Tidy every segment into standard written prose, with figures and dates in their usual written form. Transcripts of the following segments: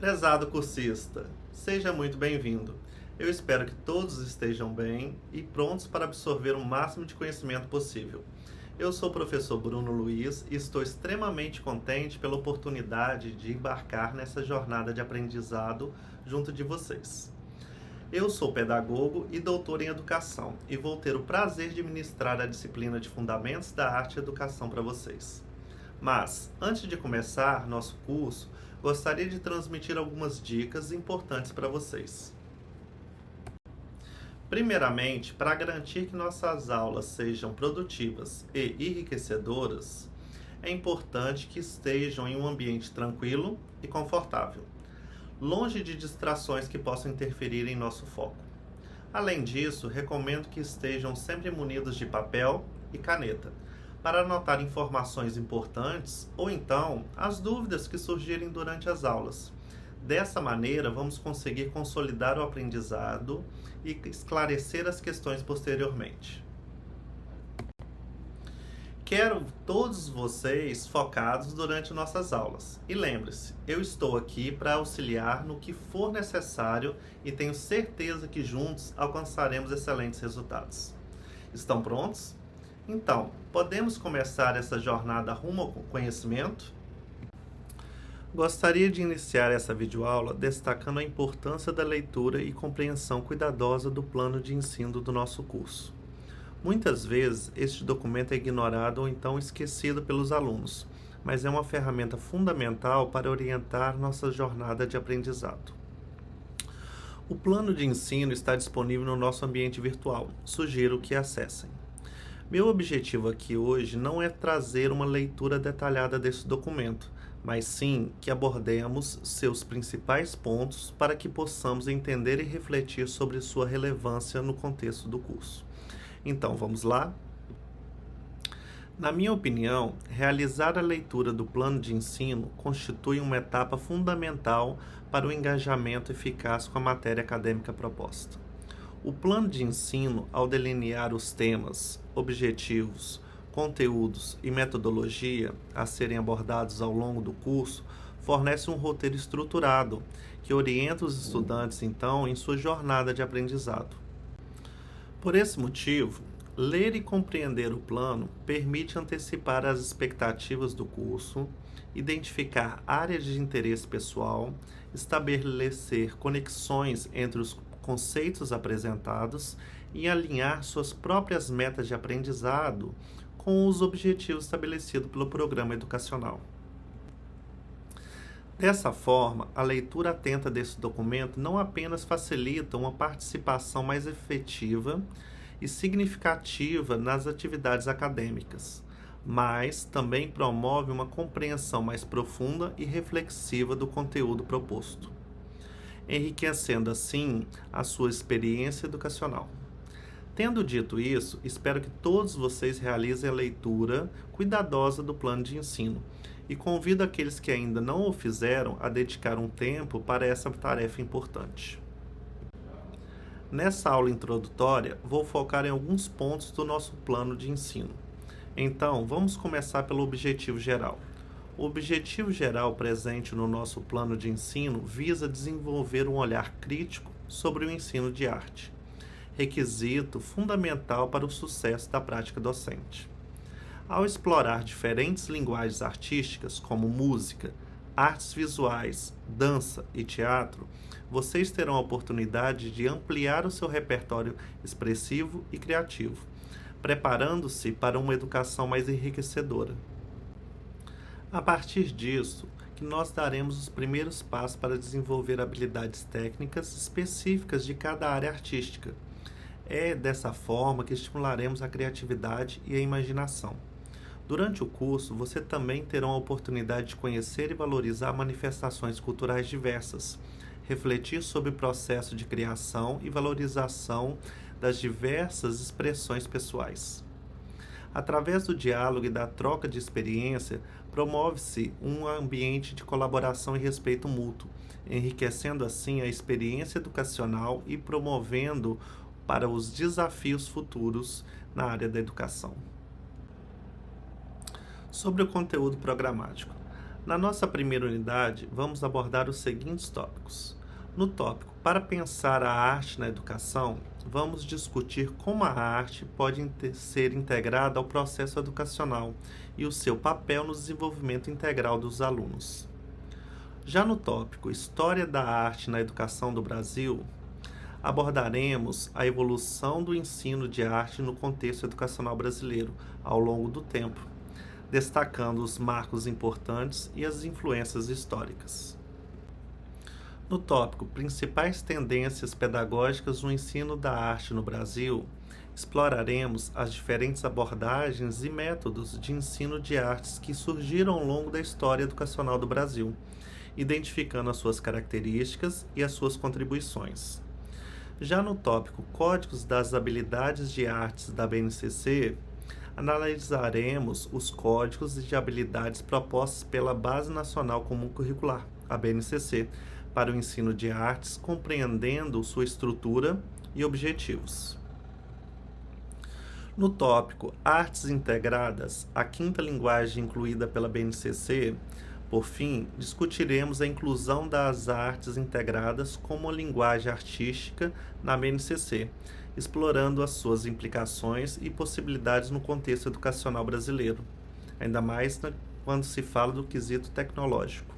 Prezado cursista, seja muito bem-vindo. Eu espero que todos estejam bem e prontos para absorver o máximo de conhecimento possível. Eu sou o professor Bruno Luiz e estou extremamente contente pela oportunidade de embarcar nessa jornada de aprendizado junto de vocês. Eu sou pedagogo e doutor em educação e vou ter o prazer de ministrar a disciplina de Fundamentos da Arte e Educação para vocês. Mas, antes de começar nosso curso, gostaria de transmitir algumas dicas importantes para vocês. Primeiramente, para garantir que nossas aulas sejam produtivas e enriquecedoras, é importante que estejam em um ambiente tranquilo e confortável, longe de distrações que possam interferir em nosso foco. Além disso, recomendo que estejam sempre munidos de papel e caneta, para anotar informações importantes ou então as dúvidas que surgirem durante as aulas. Dessa maneira, vamos conseguir consolidar o aprendizado e esclarecer as questões posteriormente. Quero todos vocês focados durante nossas aulas. E lembre-se, eu estou aqui para auxiliar no que for necessário e tenho certeza que juntos alcançaremos excelentes resultados. Estão prontos? Então, podemos começar essa jornada rumo ao conhecimento? Gostaria de iniciar essa videoaula destacando a importância da leitura e compreensão cuidadosa do plano de ensino do nosso curso. Muitas vezes, este documento é ignorado ou então esquecido pelos alunos, mas é uma ferramenta fundamental para orientar nossa jornada de aprendizado. O plano de ensino está disponível no nosso ambiente virtual. Sugiro que acessem. Meu objetivo aqui hoje não é trazer uma leitura detalhada desse documento, mas sim que abordemos seus principais pontos para que possamos entender e refletir sobre sua relevância no contexto do curso. Então, vamos lá? Na minha opinião, realizar a leitura do plano de ensino constitui uma etapa fundamental para o engajamento eficaz com a matéria acadêmica proposta. O plano de ensino, ao delinear os temas, objetivos, conteúdos e metodologia a serem abordados ao longo do curso, fornece um roteiro estruturado que orienta os estudantes, então, em sua jornada de aprendizado. Por esse motivo, ler e compreender o plano permite antecipar as expectativas do curso, identificar áreas de interesse pessoal, estabelecer conexões entre os conceitos apresentados e alinhar suas próprias metas de aprendizado com os objetivos estabelecidos pelo programa educacional. Dessa forma, a leitura atenta desse documento não apenas facilita uma participação mais efetiva e significativa nas atividades acadêmicas, mas também promove uma compreensão mais profunda e reflexiva do conteúdo proposto, enriquecendo assim a sua experiência educacional. Tendo dito isso, espero que todos vocês realizem a leitura cuidadosa do plano de ensino e convido aqueles que ainda não o fizeram a dedicar um tempo para essa tarefa importante. Nessa aula introdutória, vou focar em alguns pontos do nosso plano de ensino. Então, vamos começar pelo objetivo geral. O objetivo geral presente no nosso plano de ensino visa desenvolver um olhar crítico sobre o ensino de arte, requisito fundamental para o sucesso da prática docente. Ao explorar diferentes linguagens artísticas, como música, artes visuais, dança e teatro, vocês terão a oportunidade de ampliar o seu repertório expressivo e criativo, preparando-se para uma educação mais enriquecedora. A partir disso, que nós daremos os primeiros passos para desenvolver habilidades técnicas específicas de cada área artística. É dessa forma que estimularemos a criatividade e a imaginação. Durante o curso, você também terá a oportunidade de conhecer e valorizar manifestações culturais diversas, refletir sobre o processo de criação e valorização das diversas expressões pessoais. Através do diálogo e da troca de experiência, promove-se um ambiente de colaboração e respeito mútuo, enriquecendo assim a experiência educacional e promovendo para os desafios futuros na área da educação. Sobre o conteúdo programático. Na nossa primeira unidade, vamos abordar os seguintes tópicos. No tópico Para pensar a arte na educação, vamos discutir como a arte pode ser integrada ao processo educacional e o seu papel no desenvolvimento integral dos alunos. Já no tópico História da Arte na Educação do Brasil, abordaremos a evolução do ensino de arte no contexto educacional brasileiro ao longo do tempo, destacando os marcos importantes e as influências históricas. No tópico Principais tendências pedagógicas no ensino da arte no Brasil, exploraremos as diferentes abordagens e métodos de ensino de artes que surgiram ao longo da história educacional do Brasil, identificando as suas características e as suas contribuições. Já no tópico Códigos das Habilidades de Artes da BNCC, analisaremos os códigos de habilidades propostos pela Base Nacional Comum Curricular, a BNCC, para o ensino de artes, compreendendo sua estrutura e objetivos. No tópico Artes Integradas, a quinta linguagem incluída pela BNCC, por fim, discutiremos a inclusão das artes integradas como linguagem artística na BNCC, explorando as suas implicações e possibilidades no contexto educacional brasileiro, ainda mais quando se fala do quesito tecnológico.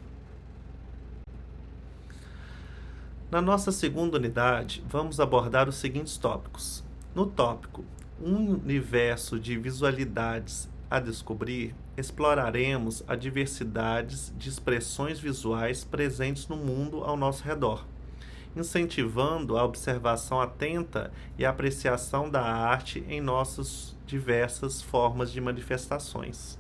Na nossa segunda unidade, vamos abordar os seguintes tópicos. No tópico Um Universo de Visualidades a Descobrir, exploraremos a diversidade de expressões visuais presentes no mundo ao nosso redor, incentivando a observação atenta e a apreciação da arte em nossas diversas formas de manifestações.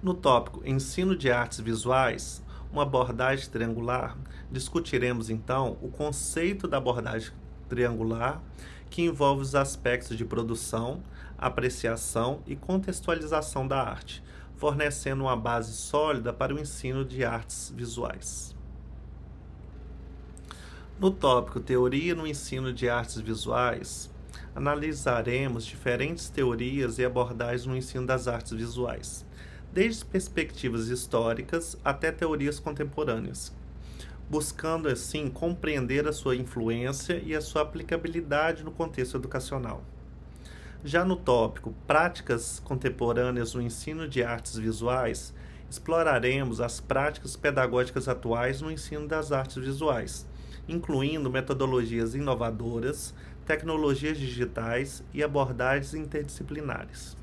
No tópico Ensino de Artes Visuais, uma abordagem triangular, discutiremos então o conceito da abordagem triangular, que envolve os aspectos de produção, apreciação e contextualização da arte, fornecendo uma base sólida para o ensino de artes visuais. No tópico Teoria no Ensino de Artes Visuais, analisaremos diferentes teorias e abordagens no ensino das artes visuais, desde perspectivas históricas até teorias contemporâneas, buscando assim compreender a sua influência e a sua aplicabilidade no contexto educacional. Já no tópico Práticas Contemporâneas no Ensino de Artes Visuais, exploraremos as práticas pedagógicas atuais no ensino das artes visuais, incluindo metodologias inovadoras, tecnologias digitais e abordagens interdisciplinares,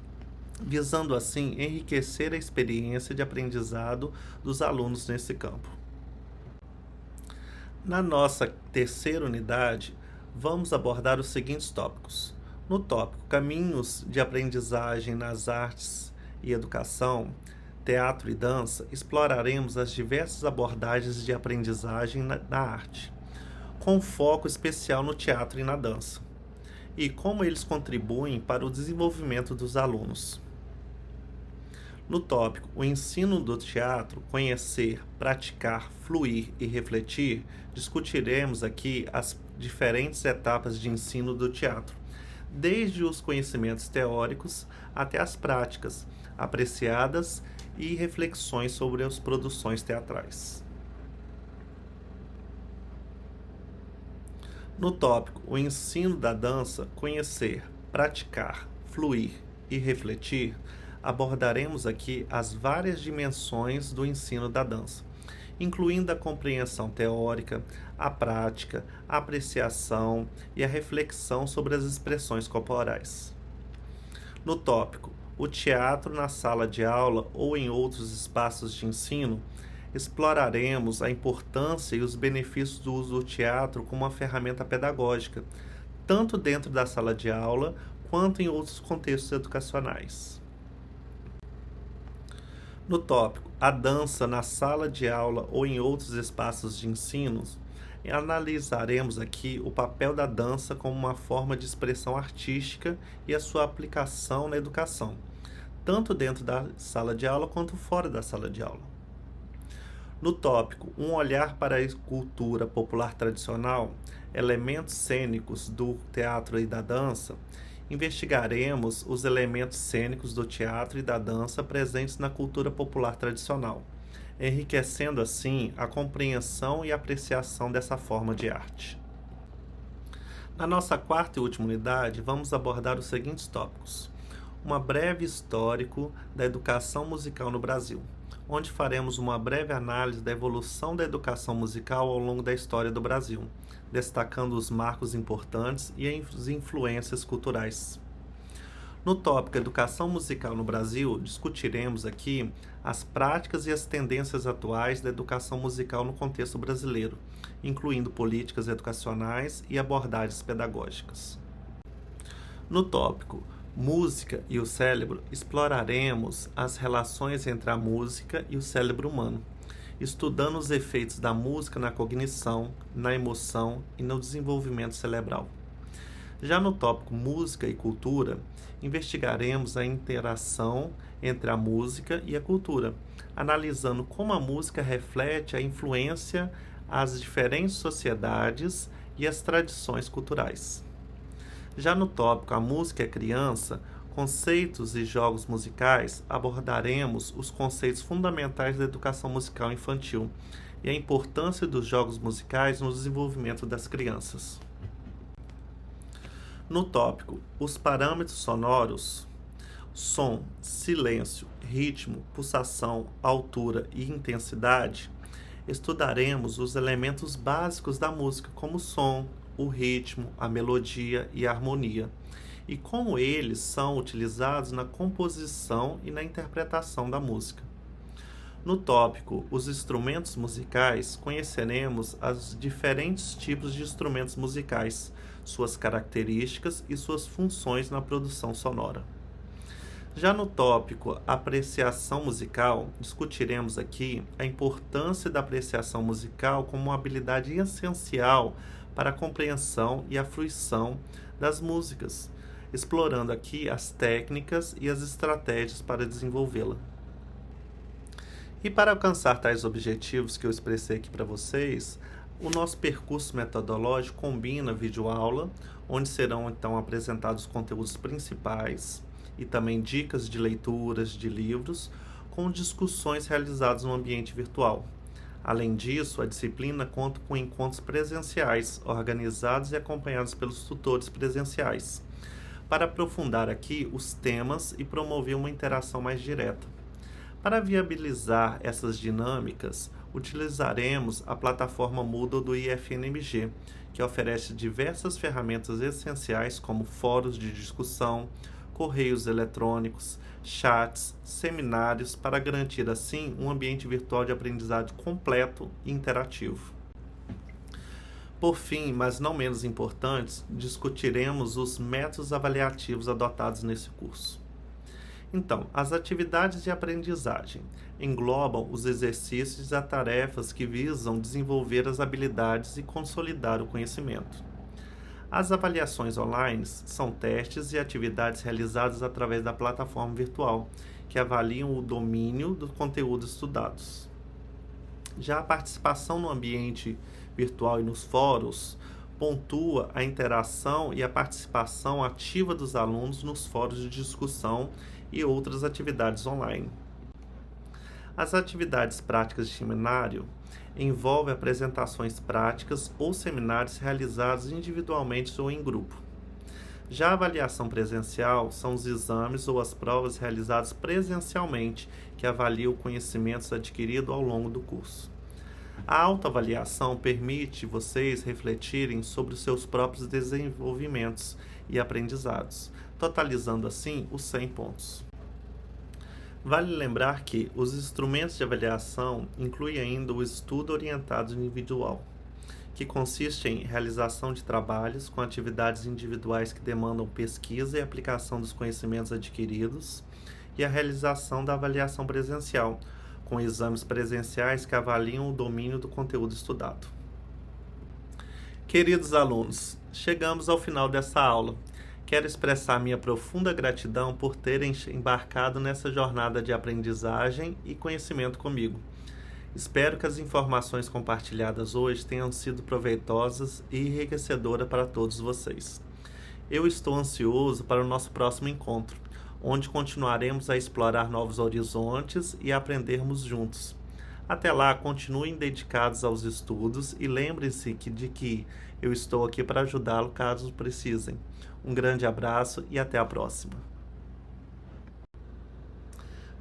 visando assim enriquecer a experiência de aprendizado dos alunos nesse campo. Na nossa terceira unidade, vamos abordar os seguintes tópicos. No tópico Caminhos de Aprendizagem nas Artes e Educação, Teatro e Dança, exploraremos as diversas abordagens de aprendizagem na arte, com foco especial no teatro e na dança, e como eles contribuem para o desenvolvimento dos alunos. No tópico O Ensino do Teatro, Conhecer, Praticar, Fluir e Refletir, discutiremos aqui as diferentes etapas de ensino do teatro, desde os conhecimentos teóricos até as práticas apreciadas e reflexões sobre as produções teatrais. No tópico O Ensino da Dança, Conhecer, Praticar, Fluir e Refletir, abordaremos aqui as várias dimensões do ensino da dança, incluindo a compreensão teórica, a prática, a apreciação e a reflexão sobre as expressões corporais. No tópico O Teatro na Sala de Aula ou em outros espaços de ensino, exploraremos a importância e os benefícios do uso do teatro como uma ferramenta pedagógica, tanto dentro da sala de aula quanto em outros contextos educacionais. No tópico A Dança na Sala de Aula ou em outros espaços de ensino, analisaremos aqui o papel da dança como uma forma de expressão artística e a sua aplicação na educação, tanto dentro da sala de aula quanto fora da sala de aula. No tópico Um Olhar para a Cultura Popular Tradicional, Elementos Cênicos do Teatro e da Dança, investigaremos os elementos cênicos do teatro e da dança presentes na cultura popular tradicional, enriquecendo assim a compreensão e apreciação dessa forma de arte. Na nossa quarta e última unidade, vamos abordar os seguintes tópicos: uma breve histórico da educação musical no Brasil, onde faremos uma breve análise da evolução da educação musical ao longo da história do Brasil, destacando os marcos importantes e as influências culturais. No tópico Educação Musical no Brasil, discutiremos aqui as práticas e as tendências atuais da educação musical no contexto brasileiro, incluindo políticas educacionais e abordagens pedagógicas. No tópico Música e o Cérebro, exploraremos as relações entre a música e o cérebro humano, estudando os efeitos da música na cognição, na emoção e no desenvolvimento cerebral. Já no tópico Música e Cultura, investigaremos a interação entre a música e a cultura, analisando como a música reflete a influência às diferentes sociedades e as tradições culturais. Já no tópico A Música é Criança, Conceitos e Jogos Musicais, abordaremos os conceitos fundamentais da educação musical infantil e a importância dos jogos musicais no desenvolvimento das crianças. No tópico Os Parâmetros Sonoros, som, silêncio, ritmo, pulsação, altura e intensidade, estudaremos os elementos básicos da música, como o som, o ritmo, a melodia e a harmonia, e como eles são utilizados na composição e na interpretação da música. No tópico Os Instrumentos Musicais, conheceremos os diferentes tipos de instrumentos musicais, suas características e suas funções na produção sonora. Já no tópico Apreciação Musical, discutiremos aqui a importância da apreciação musical como uma habilidade essencial para a compreensão e a fruição das músicas, explorando aqui as técnicas e as estratégias para desenvolvê-la. E para alcançar tais objetivos que eu expressei aqui para vocês, o nosso percurso metodológico combina videoaula, onde serão então apresentados os conteúdos principais e também dicas de leituras de livros, com discussões realizadas no ambiente virtual. Além disso, a disciplina conta com encontros presenciais, organizados e acompanhados pelos tutores presenciais, para aprofundar aqui os temas e promover uma interação mais direta. Para viabilizar essas dinâmicas, utilizaremos a plataforma Moodle do IFNMG, que oferece diversas ferramentas essenciais como fóruns de discussão, correios eletrônicos, chats, seminários, para garantir assim um ambiente virtual de aprendizagem completo e interativo. Por fim, mas não menos importantes, discutiremos os métodos avaliativos adotados nesse curso. Então, as atividades de aprendizagem englobam os exercícios e as tarefas que visam desenvolver as habilidades e consolidar o conhecimento. As avaliações online são testes e atividades realizadas através da plataforma virtual, que avaliam o domínio dos conteúdos estudados. Já a participação no ambiente virtual e nos fóruns pontua a interação e a participação ativa dos alunos nos fóruns de discussão e outras atividades online. As atividades práticas de seminário envolvem apresentações práticas ou seminários realizados individualmente ou em grupo. Já a avaliação presencial são os exames ou as provas realizadas presencialmente, que avaliam conhecimentos adquiridos ao longo do curso. A autoavaliação permite vocês refletirem sobre os seus próprios desenvolvimentos e aprendizados, totalizando assim os 100 pontos. Vale lembrar que os instrumentos de avaliação incluem ainda o estudo orientado individual, que consiste em realização de trabalhos com atividades individuais que demandam pesquisa e aplicação dos conhecimentos adquiridos, e a realização da avaliação presencial, com exames presenciais que avaliam o domínio do conteúdo estudado. Queridos alunos, chegamos ao final dessa aula. Quero expressar minha profunda gratidão por terem embarcado nessa jornada de aprendizagem e conhecimento comigo. Espero que as informações compartilhadas hoje tenham sido proveitosas e enriquecedoras para todos vocês. Eu estou ansioso para o nosso próximo encontro, onde continuaremos a explorar novos horizontes e aprendermos juntos. Até lá, continuem dedicados aos estudos e lembrem-se de que eu estou aqui para ajudá-lo caso precisem. Um grande abraço e até a próxima.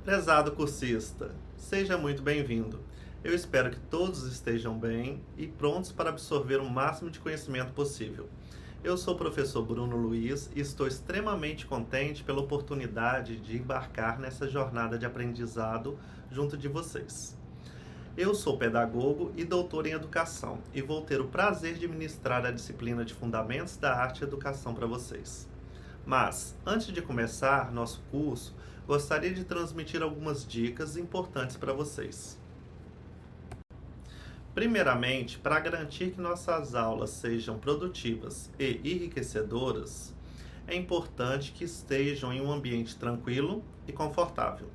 Prezado cursista, seja muito bem-vindo. Eu espero que todos estejam bem e prontos para absorver o máximo de conhecimento possível. Eu sou o professor Bruno Luiz e estou extremamente contente pela oportunidade de embarcar nessa jornada de aprendizado junto de vocês. Eu sou pedagogo e doutor em educação e vou ter o prazer de ministrar a disciplina de Fundamentos da Arte e Educação para vocês. Mas, antes de começar nosso curso, gostaria de transmitir algumas dicas importantes para vocês. Primeiramente, para garantir que nossas aulas sejam produtivas e enriquecedoras, é importante que estejam em um ambiente tranquilo e confortável,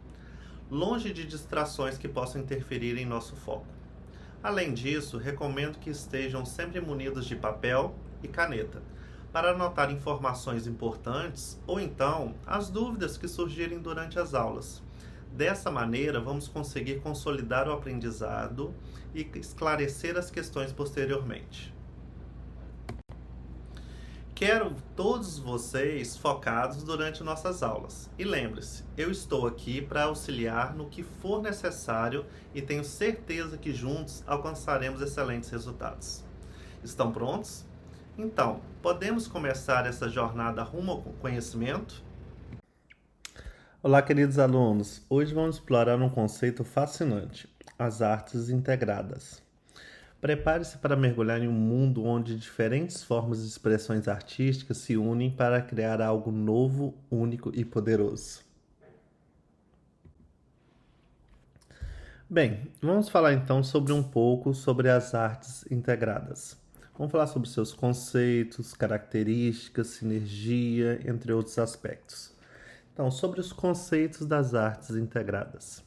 longe de distrações que possam interferir em nosso foco. Além disso, recomendo que estejam sempre munidos de papel e caneta, para anotar informações importantes ou então as dúvidas que surgirem durante as aulas. Dessa maneira, vamos conseguir consolidar o aprendizado e esclarecer as questões posteriormente. Quero todos vocês focados durante nossas aulas. E lembre-se, eu estou aqui para auxiliar no que for necessário e tenho certeza que juntos alcançaremos excelentes resultados. Estão prontos? Então, podemos começar essa jornada rumo ao conhecimento? Olá, queridos alunos. Hoje vamos explorar um conceito fascinante: as artes integradas. Prepare-se para mergulhar em um mundo onde diferentes formas de expressões artísticas se unem para criar algo novo, único e poderoso. Bem, vamos falar então sobre um pouco sobre as artes integradas. Vamos falar sobre seus conceitos, características, sinergia, entre outros aspectos. Então, sobre os conceitos das artes integradas.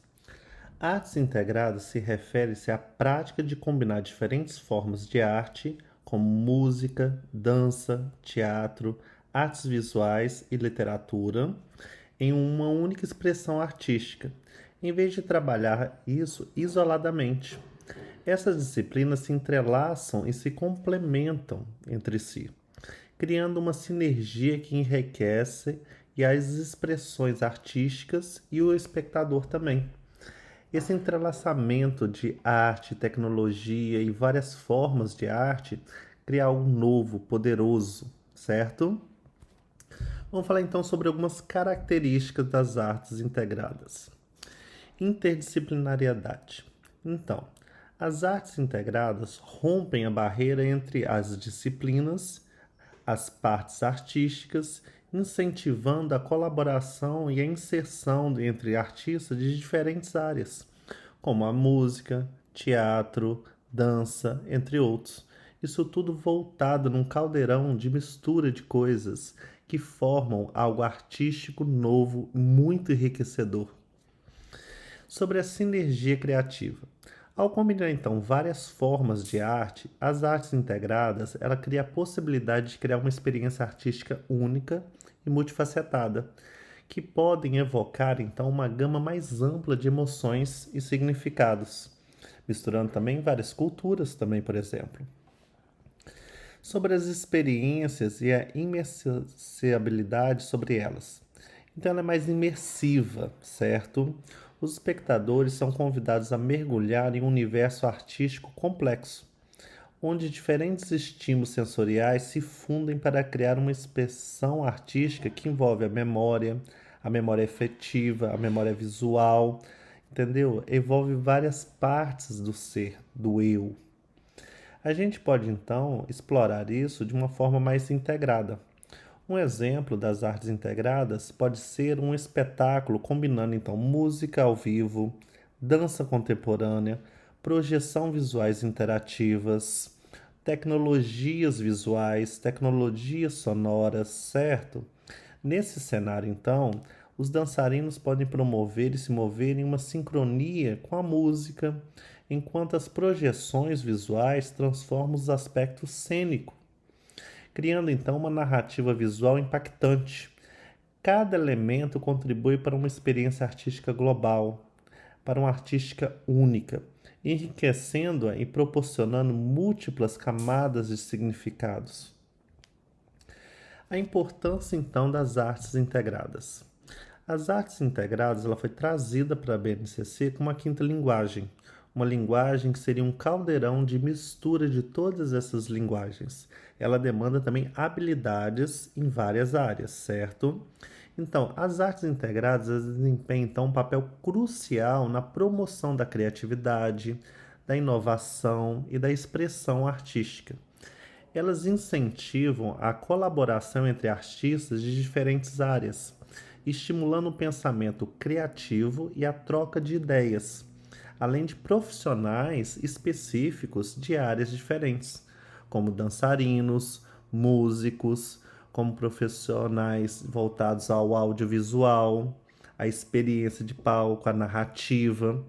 Artes integradas se refere-se à prática de combinar diferentes formas de arte, como música, dança, teatro, artes visuais e literatura, em uma única expressão artística, em vez de trabalhar isso isoladamente. Essas disciplinas se entrelaçam e se complementam entre si, criando uma sinergia que enriquece e as expressões artísticas e o espectador também. Esse entrelaçamento de arte, tecnologia e várias formas de arte cria algo novo, poderoso, certo? Vamos falar então sobre algumas características das artes integradas. Interdisciplinariedade. Então, as artes integradas rompem a barreira entre as disciplinas, as partes artísticas, incentivando a colaboração e a inserção entre artistas de diferentes áreas, como a música, teatro, dança, entre outros. Isso tudo voltado num caldeirão de mistura de coisas que formam algo artístico novo, muito enriquecedor. Sobre a sinergia criativa. Ao combinar então várias formas de arte, as artes integradas, ela cria a possibilidade de criar uma experiência artística única e multifacetada, que podem evocar então uma gama mais ampla de emoções e significados, misturando também várias culturas também, por exemplo. Sobre as experiências e a imersibilidade sobre elas. Então ela é mais imersiva, certo? Os espectadores são convidados a mergulhar em um universo artístico complexo, onde diferentes estímulos sensoriais se fundem para criar uma expressão artística que envolve a memória efetiva, a memória visual, entendeu? Envolve várias partes do ser, do eu. A gente pode então explorar isso de uma forma mais integrada. Um exemplo das artes integradas pode ser um espetáculo combinando então música ao vivo, dança contemporânea, projeção visuais interativas, tecnologias visuais, tecnologias sonoras, certo? Nesse cenário então, os dançarinos podem promover e se mover em uma sincronia com a música, enquanto as projeções visuais transformam os aspectos cênicos, criando então uma narrativa visual impactante. Cada elemento contribui para uma experiência artística global, para uma artística única, enriquecendo-a e proporcionando múltiplas camadas de significados. A importância então das artes integradas. As artes integradas ela foi trazida para a BNCC como uma quinta linguagem, uma linguagem que seria um caldeirão de mistura de todas essas linguagens. Ela demanda também habilidades em várias áreas, certo? Então, as artes integradas desempenham então um papel crucial na promoção da criatividade, da inovação e da expressão artística. Elas incentivam a colaboração entre artistas de diferentes áreas, estimulando o pensamento criativo e a troca de ideias, além de profissionais específicos de áreas diferentes, como dançarinos, músicos, como profissionais voltados ao audiovisual, à experiência de palco, à narrativa.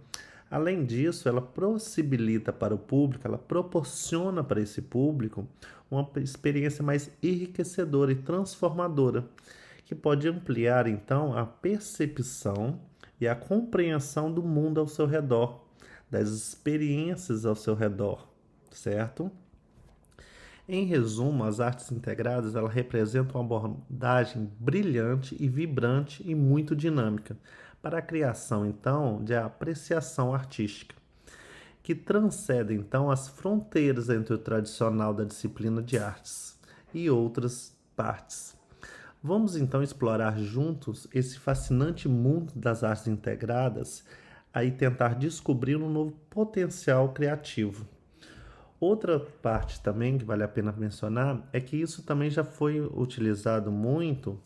Além disso, ela possibilita para o público, ela proporciona para esse público uma experiência mais enriquecedora e transformadora, que pode ampliar então a percepção e a compreensão do mundo ao seu redor, das experiências ao seu redor, certo? Em resumo, as artes integradas ela representam uma abordagem brilhante e vibrante e muito dinâmica para a criação, então, de apreciação artística, que transcende, então, as fronteiras entre o tradicional da disciplina de artes e outras partes. Vamos, então, explorar juntos esse fascinante mundo das artes integradas e tentar descobrir um novo potencial criativo. Outra parte também que vale a pena mencionar é que isso também já foi utilizado muito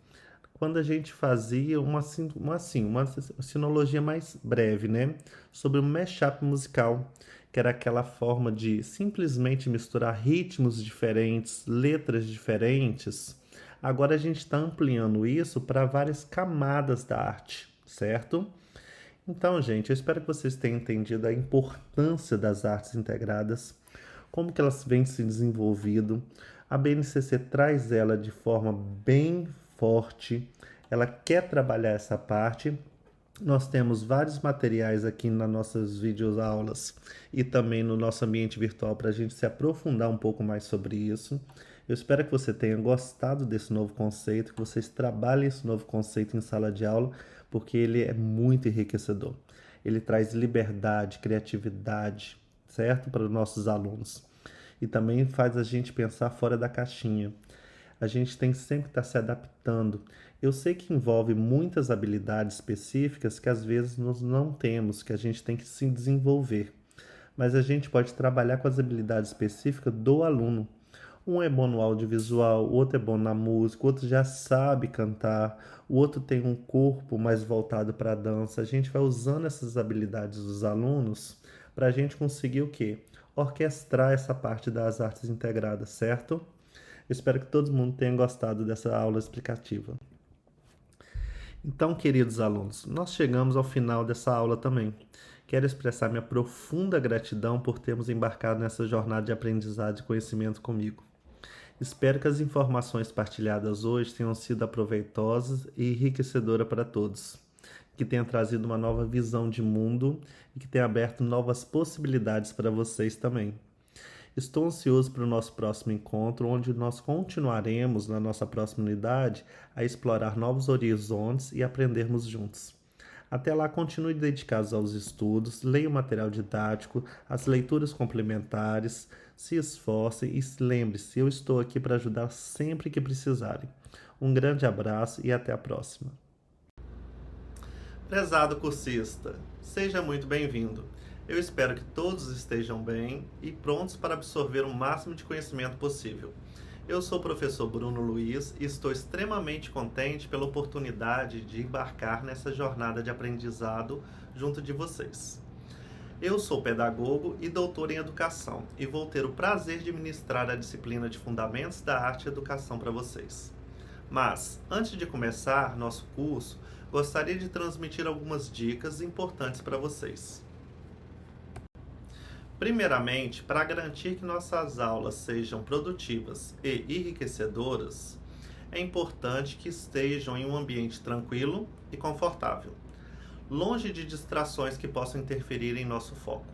quando a gente fazia uma sinologia mais breve, né? Sobre o mashup musical, que era aquela forma de simplesmente misturar ritmos diferentes, letras diferentes. Agora a gente está ampliando isso para várias camadas da arte, certo? Então, gente, eu espero que vocês tenham entendido a importância das artes integradas, como que elas vêm se desenvolvendo. A BNCC traz ela de forma bem forte, ela quer trabalhar essa parte. Nós temos vários materiais aqui nas nossas videoaulas e também no nosso ambiente virtual para a gente se aprofundar um pouco mais sobre isso. Eu espero que você tenha gostado desse novo conceito, que vocês trabalhem esse novo conceito em sala de aula, porque ele é muito enriquecedor. Ele traz liberdade, criatividade, certo? Para os nossos alunos. E também faz a gente pensar fora da caixinha. A gente tem que sempre estar se adaptando. Eu sei que envolve muitas habilidades específicas que às vezes nós não temos, que a gente tem que se desenvolver. Mas a gente pode trabalhar com as habilidades específicas do aluno. Um é bom no audiovisual, o outro é bom na música, o outro já sabe cantar, o outro tem um corpo mais voltado para a dança. A gente vai usando essas habilidades dos alunos para a gente conseguir o quê? Orquestrar essa parte das artes integradas, certo? Espero que todo mundo tenha gostado dessa aula explicativa. Então, queridos alunos, nós chegamos ao final dessa aula também. Quero expressar minha profunda gratidão por termos embarcado nessa jornada de aprendizado e conhecimento comigo. Espero que as informações partilhadas hoje tenham sido aproveitosas e enriquecedoras para todos, que tenha trazido uma nova visão de mundo e que tenha aberto novas possibilidades para vocês também. Estou ansioso para o nosso próximo encontro, onde nós continuaremos, na nossa próxima unidade, a explorar novos horizontes e aprendermos juntos. Até lá, continue dedicados aos estudos, leia o material didático, as leituras complementares, se esforcem e lembre-se, eu estou aqui para ajudar sempre que precisarem. Um grande abraço e até a próxima. Prezado cursista, seja muito bem-vindo. Eu espero que todos estejam bem e prontos para absorver o máximo de conhecimento possível. Eu sou o professor Bruno Luiz e estou extremamente contente pela oportunidade de embarcar nessa jornada de aprendizado junto de vocês. Eu sou pedagogo e doutor em educação e vou ter o prazer de ministrar a disciplina de Fundamentos da Arte e Educação para vocês. Mas, antes de começar nosso curso, gostaria de transmitir algumas dicas importantes para vocês. Primeiramente, para garantir que nossas aulas sejam produtivas e enriquecedoras, é importante que estejam em um ambiente tranquilo e confortável, longe de distrações que possam interferir em nosso foco.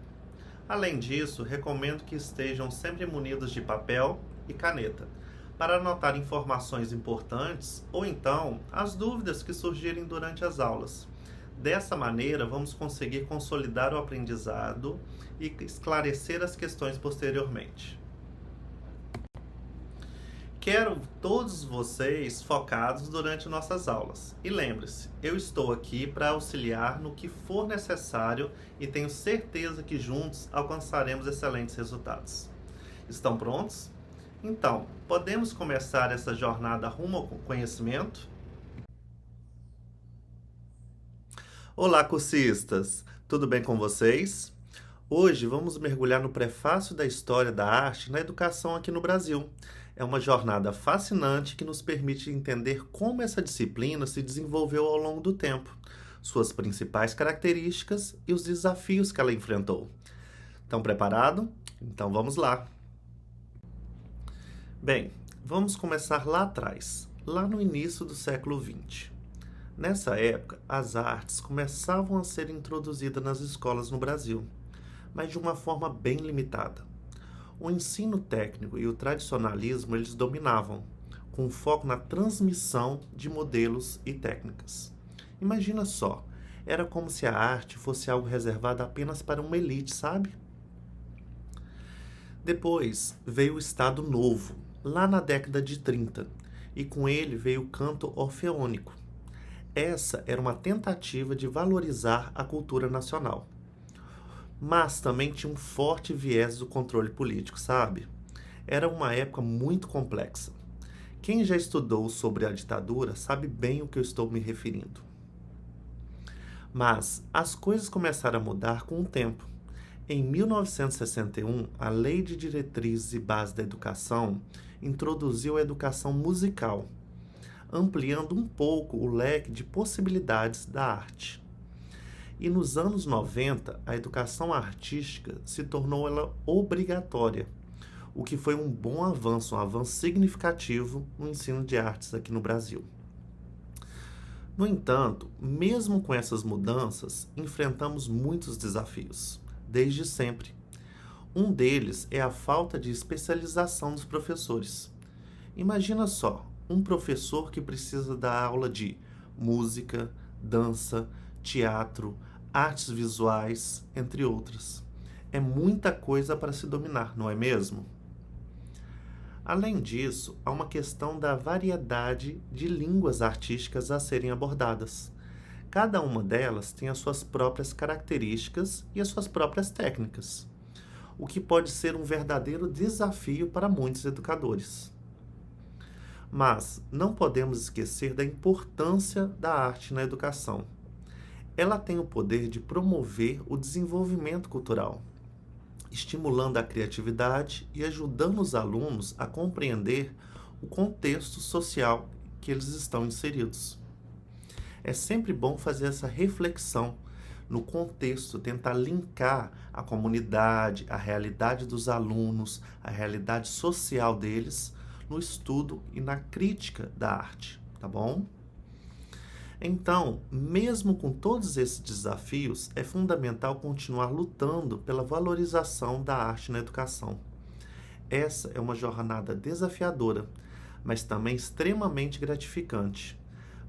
Além disso, recomendo que estejam sempre munidos de papel e caneta, para anotar informações importantes ou então as dúvidas que surgirem durante as aulas. Dessa maneira, vamos conseguir consolidar o aprendizado e esclarecer as questões posteriormente. Quero todos vocês focados durante nossas aulas. E lembre-se, eu estou aqui para auxiliar no que for necessário e tenho certeza que juntos alcançaremos excelentes resultados. Estão prontos? Então, podemos começar essa jornada rumo ao conhecimento? Olá, cursistas! Tudo bem com vocês? Hoje vamos mergulhar no prefácio da história da arte na educação aqui no Brasil. É uma jornada fascinante que nos permite entender como essa disciplina se desenvolveu ao longo do tempo, suas principais características e os desafios que ela enfrentou. Estão preparados? Então vamos lá! Bem, vamos começar lá atrás, lá no início do século XX. Nessa época, as artes começavam a ser introduzidas nas escolas no Brasil, mas de uma forma bem limitada. O ensino técnico e o tradicionalismo eles dominavam, com foco na transmissão de modelos e técnicas. Imagina só, era como se a arte fosse algo reservado apenas para uma elite, sabe? Depois veio o Estado Novo, lá na década de 30, e com ele veio o canto orfeônico. Essa era uma tentativa de valorizar a cultura nacional. Mas também tinha um forte viés do controle político, sabe? Era uma época muito complexa. Quem já estudou sobre a ditadura sabe bem o que eu estou me referindo. Mas as coisas começaram a mudar com o tempo. Em 1961, a Lei de Diretrizes e Bases da Educação introduziu a educação musical, ampliando um pouco o leque de possibilidades da arte. E nos anos 90, a educação artística se tornou ela obrigatória, o que foi um bom avanço, um avanço significativo no ensino de artes aqui no Brasil. No entanto, mesmo com essas mudanças, enfrentamos muitos desafios, desde sempre. Um deles é a falta de especialização dos professores. Imagina só, um professor que precisa dar aula de música, dança, teatro, artes visuais, entre outras. É muita coisa para se dominar, não é mesmo? Além disso, há uma questão da variedade de línguas artísticas a serem abordadas. Cada uma delas tem as suas próprias características e as suas próprias técnicas, o que pode ser um verdadeiro desafio para muitos educadores. Mas não podemos esquecer da importância da arte na educação. Ela tem o poder de promover o desenvolvimento cultural, estimulando a criatividade e ajudando os alunos a compreender o contexto social que eles estão inseridos. É sempre bom fazer essa reflexão no contexto, tentar linkar a comunidade, a realidade dos alunos, a realidade social deles, no estudo e na crítica da arte, tá bom? Então, mesmo com todos esses desafios, é fundamental continuar lutando pela valorização da arte na educação. Essa é uma jornada desafiadora, mas também extremamente gratificante.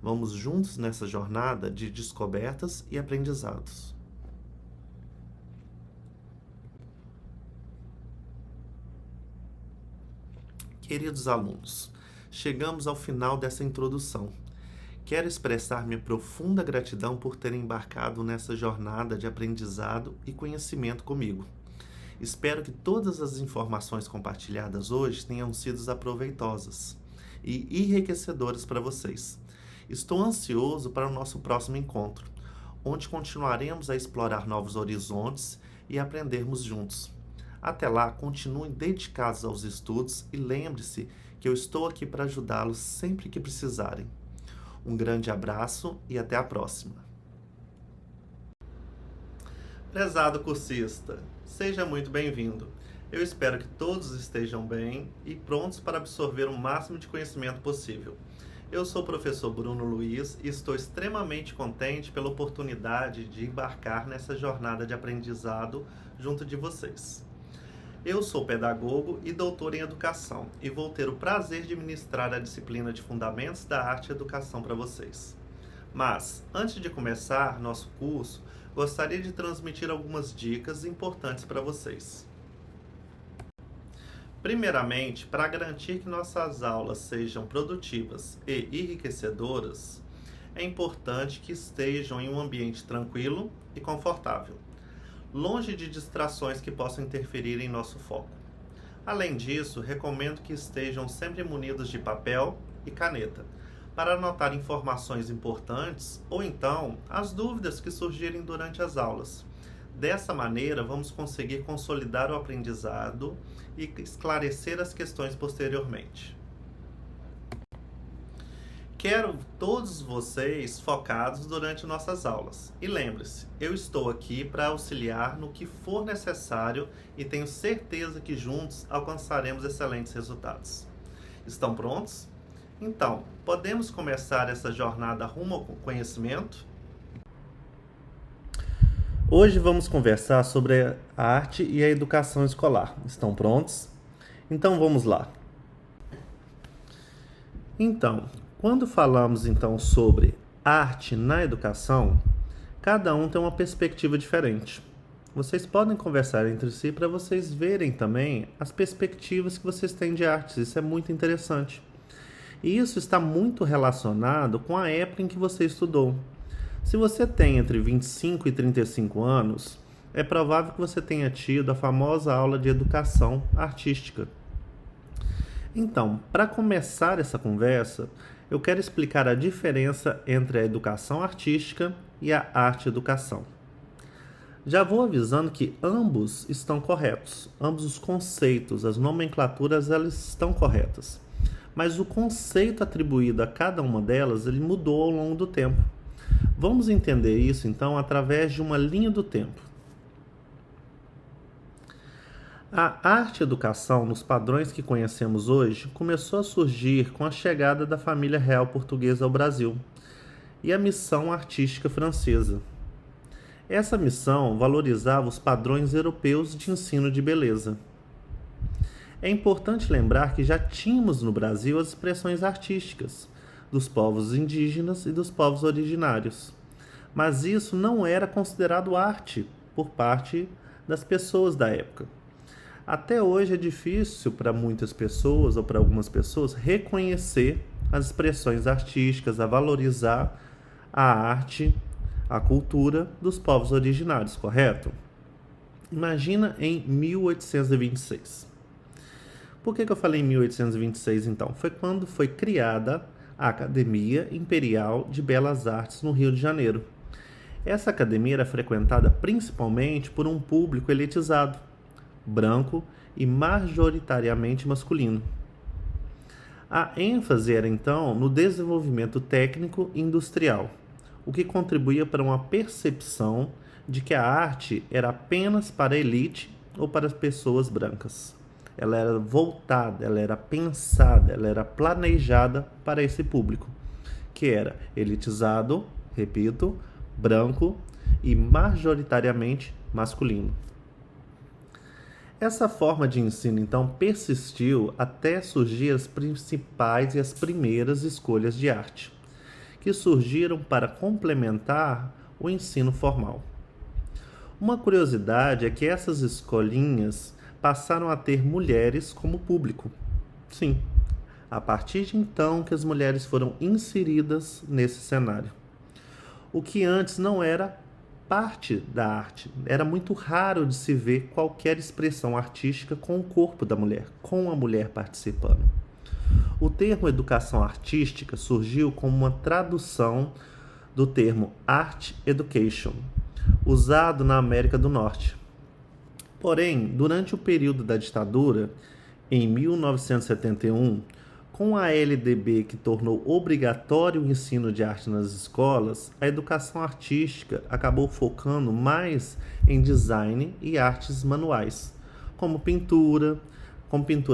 Vamos juntos nessa jornada de descobertas e aprendizados. Queridos alunos, chegamos ao final dessa introdução. Quero expressar minha profunda gratidão por terem embarcado nessa jornada de aprendizado e conhecimento comigo. Espero que todas as informações compartilhadas hoje tenham sido aproveitosas e enriquecedoras para vocês. Estou ansioso para o nosso próximo encontro, onde continuaremos a explorar novos horizontes e aprendermos juntos. Até lá, continuem dedicados aos estudos e lembre-se que eu estou aqui para ajudá-los sempre que precisarem. Um grande abraço e até a próxima. Prezado cursista, seja muito bem-vindo. Eu espero que todos estejam bem e prontos para absorver o máximo de conhecimento possível. Eu sou o professor Bruno Luiz e estou extremamente contente pela oportunidade de embarcar nessa jornada de aprendizado junto de vocês. Eu sou pedagogo e doutor em educação e vou ter o prazer de ministrar a disciplina de Fundamentos da Arte e Educação para vocês. Mas, antes de começar nosso curso, gostaria de transmitir algumas dicas importantes para vocês. Primeiramente, para garantir que nossas aulas sejam produtivas e enriquecedoras, é importante que estejam em um ambiente tranquilo e confortável, longe de distrações que possam interferir em nosso foco. Além disso, recomendo que estejam sempre munidos de papel e caneta, para anotar informações importantes ou então as dúvidas que surgirem durante as aulas. Dessa maneira, vamos conseguir consolidar o aprendizado e esclarecer as questões posteriormente. Quero todos vocês focados durante nossas aulas. E lembre-se, eu estou aqui para auxiliar no que for necessário e tenho certeza que juntos alcançaremos excelentes resultados. Estão prontos? Então, podemos começar essa jornada rumo ao conhecimento? Hoje vamos conversar sobre a arte e a educação escolar. Estão prontos? Então vamos lá. Então, quando falamos sobre arte na educação, cada um tem uma perspectiva diferente. Vocês podem conversar entre si para vocês verem também as perspectivas que vocês têm de artes. Isso é muito interessante. E isso está muito relacionado com a época em que você estudou. Se você tem entre 25 e 35 anos, é provável que você tenha tido a famosa aula de educação artística. Então, para começar essa conversa, eu quero explicar a diferença entre a educação artística e a arte-educação. Já vou avisando que ambos estão corretos, ambos os conceitos, as nomenclaturas, elas estão corretas. Mas o conceito atribuído a cada uma delas, ele mudou ao longo do tempo. Vamos entender isso, então, através de uma linha do tempo. A arte-educação, nos padrões que conhecemos hoje, começou a surgir com a chegada da família real portuguesa ao Brasil e a missão artística francesa. Essa missão valorizava os padrões europeus de ensino de beleza. É importante lembrar que já tínhamos no Brasil as expressões artísticas dos povos indígenas e dos povos originários. Mas isso não era considerado arte por parte das pessoas da época. Até hoje é difícil para muitas pessoas ou para algumas pessoas reconhecer as expressões artísticas, a valorizar a arte, a cultura dos povos originários, correto? Imagina em 1826. Por que eu falei em 1826, então? Foi quando foi criada a Academia Imperial de Belas Artes no Rio de Janeiro. Essa academia era frequentada principalmente por um público elitizado, branco e majoritariamente masculino. A ênfase era, então, no desenvolvimento técnico e industrial, o que contribuía para uma percepção de que a arte era apenas para a elite ou para as pessoas brancas. Ela era voltada, ela era pensada, ela era planejada para esse público, que era elitizado, repito, branco e majoritariamente masculino. Essa forma de ensino, então, persistiu até surgir as principais e as primeiras escolhas de arte, que surgiram para complementar o ensino formal. Uma curiosidade é que essas escolinhas passaram a ter mulheres como público. Sim, a partir de então que as mulheres foram inseridas nesse cenário. O que antes não era parte da arte. Era muito raro de se ver qualquer expressão artística com o corpo da mulher, com a mulher participando. O termo educação artística surgiu como uma tradução do termo art education, usado na América do Norte. Porém, durante o período da ditadura, em 1971, Com a LDB, que tornou obrigatório o ensino de arte nas escolas, a educação artística acabou focando mais em design e artes manuais, como pintura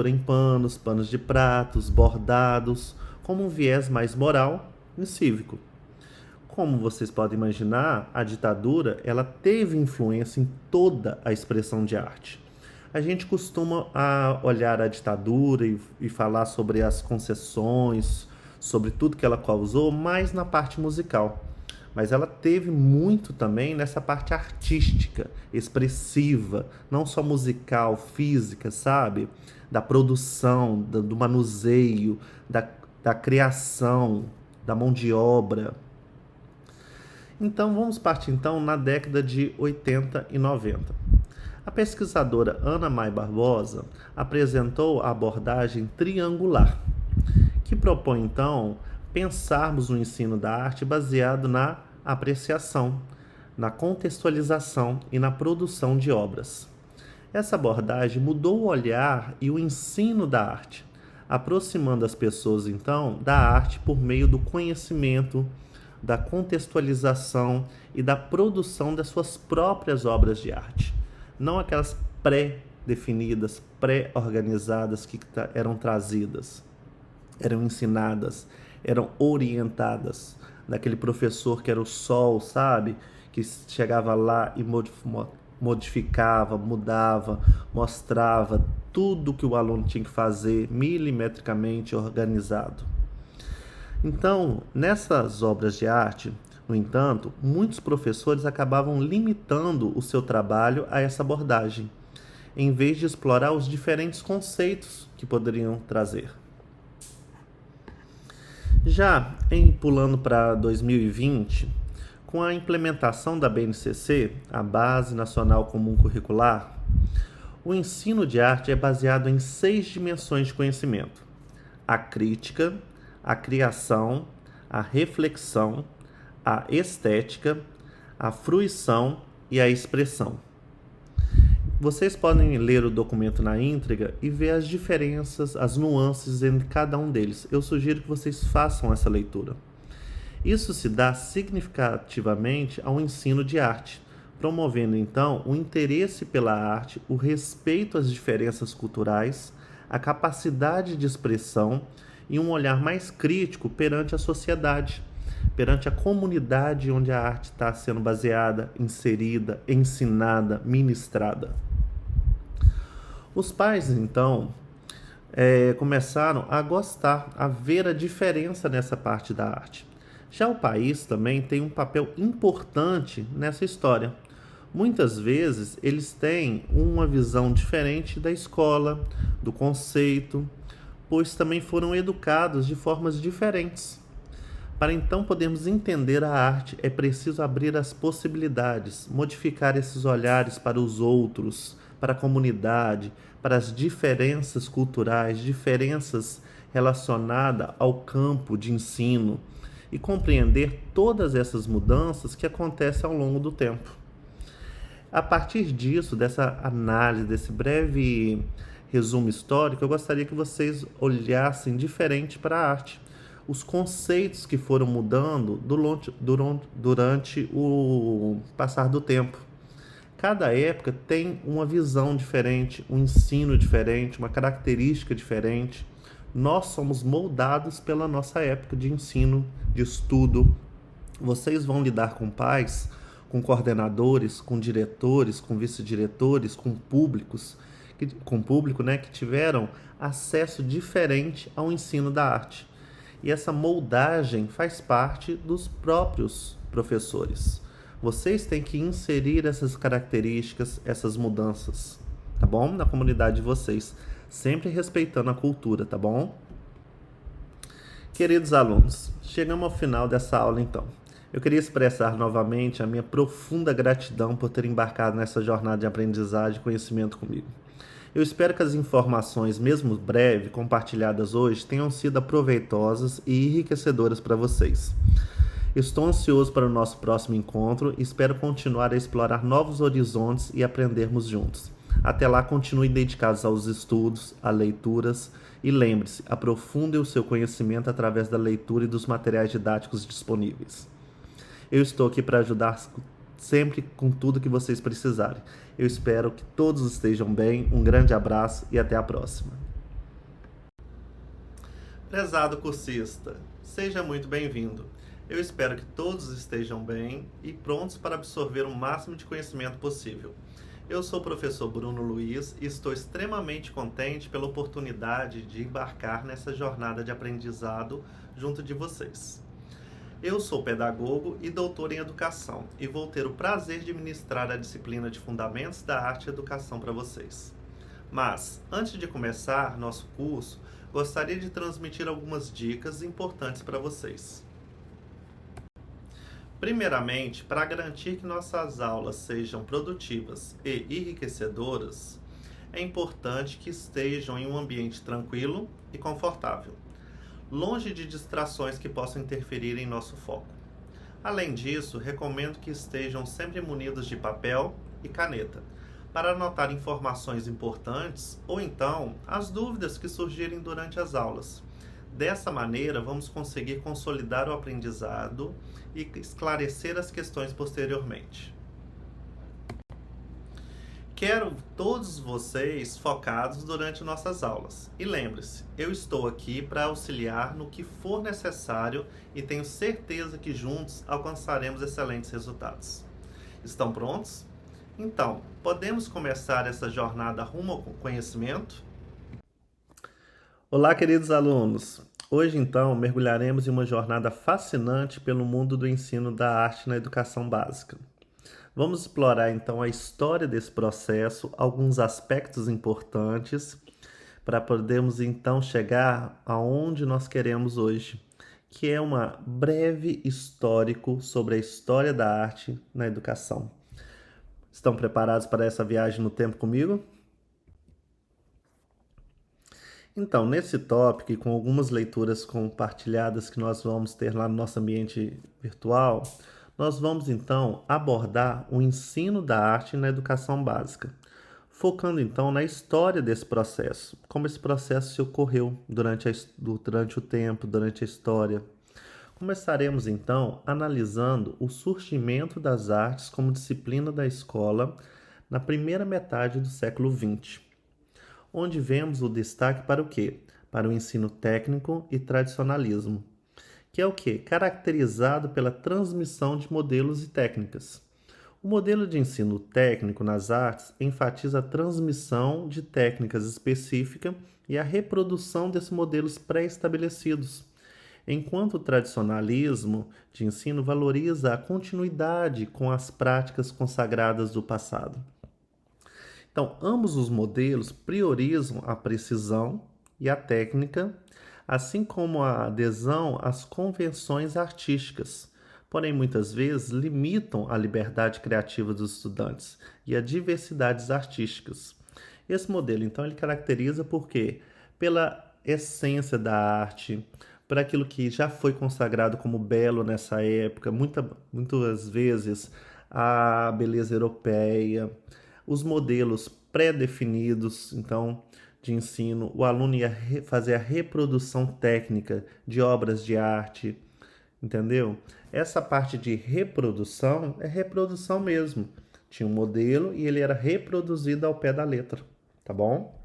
em panos, panos de pratos, bordados, como um viés mais moral e cívico. Como vocês podem imaginar, a ditadura ela teve influência em toda a expressão de arte. A gente costuma olhar a ditadura e falar sobre as concessões, sobre tudo que ela causou, mais na parte musical. Mas ela teve muito também nessa parte artística, expressiva, não só musical, física, sabe? Da produção, do manuseio, da criação, da mão de obra. Então, vamos partir na década de 80 e 90. A pesquisadora Ana May Barbosa apresentou a abordagem triangular, que propõe, pensarmos o ensino da arte baseado na apreciação, na contextualização e na produção de obras. Essa abordagem mudou o olhar e o ensino da arte, aproximando as pessoas, da arte por meio do conhecimento, da contextualização e da produção das suas próprias obras de arte. Não aquelas pré-definidas, pré-organizadas que eram trazidas, eram ensinadas, eram orientadas, daquele professor que era o sol, sabe? Que chegava lá e modificava, mudava, mostrava tudo que o aluno tinha que fazer milimetricamente organizado. Então, nessas obras de arte, no entanto, muitos professores acabavam limitando o seu trabalho a essa abordagem, em vez de explorar os diferentes conceitos que poderiam trazer. Já pulando para 2020, com a implementação da BNCC, a Base Nacional Comum Curricular, o ensino de arte é baseado em 6 dimensões de conhecimento: a crítica, a criação, a reflexão, a estética, a fruição e a expressão. Vocês podem ler o documento na íntegra e ver as diferenças, as nuances entre cada um deles. Eu sugiro que vocês façam essa leitura. Isso se dá significativamente ao ensino de arte, promovendo o interesse pela arte, o respeito às diferenças culturais, a capacidade de expressão e um olhar mais crítico perante a sociedade, perante a comunidade onde a arte está sendo baseada, inserida, ensinada, ministrada. Os pais, começaram a gostar, a ver a diferença nessa parte da arte. Já o país também tem um papel importante nessa história. Muitas vezes eles têm uma visão diferente da escola, do conceito, pois também foram educados de formas diferentes. Para podermos entender a arte, é preciso abrir as possibilidades, modificar esses olhares para os outros, para a comunidade, para as diferenças culturais, diferenças relacionadas ao campo de ensino e compreender todas essas mudanças que acontecem ao longo do tempo. A partir disso, dessa análise, desse breve resumo histórico, eu gostaria que vocês olhassem diferente para a arte. Os conceitos que foram mudando durante o passar do tempo. Cada época tem uma visão diferente, um ensino diferente, uma característica diferente. Nós somos moldados pela nossa época de ensino, de estudo. Vocês vão lidar com pais, com coordenadores, com diretores, com vice-diretores, com público, que tiveram acesso diferente ao ensino da arte. E essa moldagem faz parte dos próprios professores. Vocês têm que inserir essas características, essas mudanças, tá bom? Na comunidade de vocês, sempre respeitando a cultura, tá bom? Queridos alunos, chegamos ao final dessa aula Eu queria expressar novamente a minha profunda gratidão por ter embarcado nessa jornada de aprendizagem e conhecimento comigo. Eu espero que as informações, mesmo breves, compartilhadas hoje, tenham sido proveitosas e enriquecedoras para vocês. Estou ansioso para o nosso próximo encontro e espero continuar a explorar novos horizontes e aprendermos juntos. Até lá, continuem dedicados aos estudos, a leituras e lembre-se, aprofunde o seu conhecimento através da leitura e dos materiais didáticos disponíveis. Eu estou aqui para ajudar sempre com tudo que vocês precisarem. Eu espero que todos estejam bem. Um grande abraço e até a próxima. Prezado cursista, seja muito bem-vindo. Eu espero que todos estejam bem e prontos para absorver o máximo de conhecimento possível. Eu sou o professor Bruno Luiz e estou extremamente contente pela oportunidade de embarcar nessa jornada de aprendizado junto de vocês. Eu sou pedagogo e doutor em educação e vou ter o prazer de ministrar a disciplina de Fundamentos da Arte e Educação para vocês. Mas, antes de começar nosso curso, gostaria de transmitir algumas dicas importantes para vocês. Primeiramente, para garantir que nossas aulas sejam produtivas e enriquecedoras, é importante que estejam em um ambiente tranquilo e confortável, longe de distrações que possam interferir em nosso foco. Além disso, recomendo que estejam sempre munidos de papel e caneta, para anotar informações importantes ou então as dúvidas que surgirem durante as aulas. Dessa maneira, vamos conseguir consolidar o aprendizado e esclarecer as questões posteriormente. Quero todos vocês focados durante nossas aulas. E lembre-se, eu estou aqui para auxiliar no que for necessário e tenho certeza que juntos alcançaremos excelentes resultados. Estão prontos? Então, podemos começar essa jornada rumo ao conhecimento? Olá, queridos alunos! Hoje, então, mergulharemos em uma jornada fascinante pelo mundo do ensino da arte na educação básica. Vamos explorar, então, a história desse processo, alguns aspectos importantes, para podermos, então, chegar aonde nós queremos hoje, que é uma breve histórico sobre a história da arte na educação. Estão preparados para essa viagem no tempo comigo? Então, nesse tópico e com algumas leituras compartilhadas que nós vamos ter lá no nosso ambiente virtual, nós vamos então abordar o ensino da arte na educação básica, focando então na história desse processo, como esse processo se ocorreu durante o tempo, durante a história. Começaremos então analisando o surgimento das artes como disciplina da escola na primeira metade do século XX, onde vemos o destaque para o quê? Para o ensino técnico e tradicionalismo, que é o quê? Caracterizado pela transmissão de modelos e técnicas. O modelo de ensino técnico nas artes enfatiza a transmissão de técnicas específicas e a reprodução desses modelos pré-estabelecidos, enquanto o tradicionalismo de ensino valoriza a continuidade com as práticas consagradas do passado. Então, ambos os modelos priorizam a precisão e a técnica, assim como a adesão às convenções artísticas, porém muitas vezes limitam a liberdade criativa dos estudantes e a diversidades artísticas. Esse modelo, então, ele caracteriza por quê? Pela essência da arte, para aquilo que já foi consagrado como belo nessa época, muitas vezes a beleza europeia, os modelos pré-definidos, então, de ensino, o aluno ia fazer a reprodução técnica de obras de arte, entendeu? Essa parte de reprodução é reprodução mesmo. Tinha um modelo e ele era reproduzido ao pé da letra, tá bom?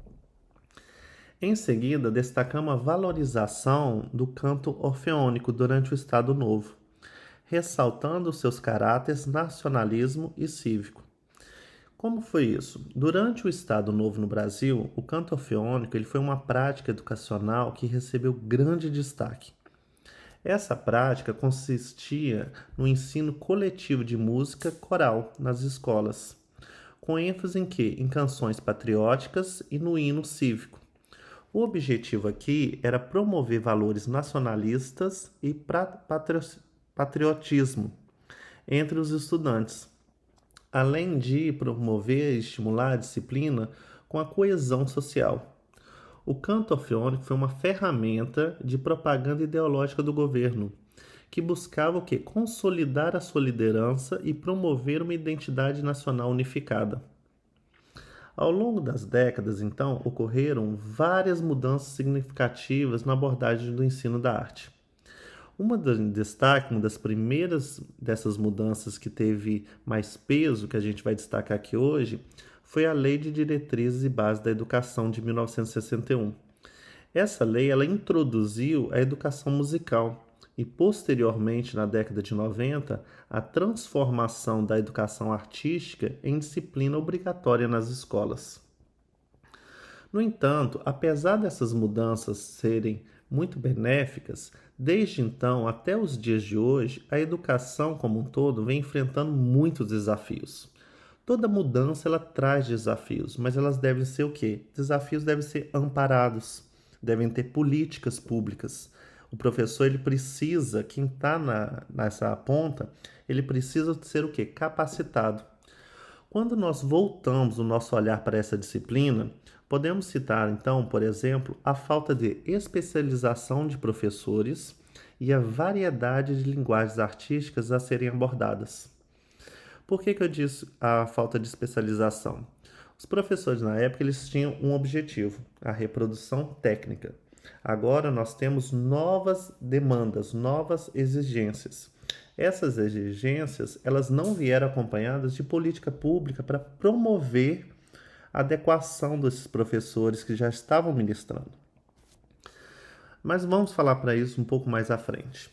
Em seguida, destacamos a valorização do canto orfeônico durante o Estado Novo, ressaltando seus caráteres nacionalismo e cívico. Como foi isso? Durante o Estado Novo no Brasil, o canto orfeônico ele foi uma prática educacional que recebeu grande destaque. Essa prática consistia no ensino coletivo de música coral nas escolas, com ênfase em quê? Em canções patrióticas e no hino cívico. O objetivo aqui era promover valores nacionalistas e patriotismo entre os estudantes, além de promover e estimular a disciplina com a coesão social. O canto orfeônico foi uma ferramenta de propaganda ideológica do governo, que buscava o quê? Consolidar a sua liderança e promover uma identidade nacional unificada. Ao longo das décadas, então, ocorreram várias mudanças significativas na abordagem do ensino da arte. Uma das primeiras dessas mudanças que teve mais peso, que a gente vai destacar aqui hoje, foi a Lei de Diretrizes e Bases da Educação de 1961. Essa lei ela introduziu a educação musical e, posteriormente, na década de 90, a transformação da educação artística em disciplina obrigatória nas escolas. No entanto, apesar dessas mudanças serem muito benéficas, desde então até os dias de hoje, a educação como um todo vem enfrentando muitos desafios. Toda mudança ela traz desafios, mas elas devem ser o quê? Desafios devem ser amparados, devem ter políticas públicas. O professor ele precisa, quem está nessa ponta, ele precisa ser o quê? Capacitado. Quando nós voltamos o nosso olhar para essa disciplina, podemos citar, então, por exemplo, a falta de especialização de professores e a variedade de linguagens artísticas a serem abordadas. Por que eu disse a falta de especialização? Os professores na época eles tinham um objetivo, a reprodução técnica. Agora nós temos novas demandas, novas exigências. Essas exigências, elas não vieram acompanhadas de política pública para promover a adequação desses professores que já estavam ministrando. Mas vamos falar para isso um pouco mais à frente.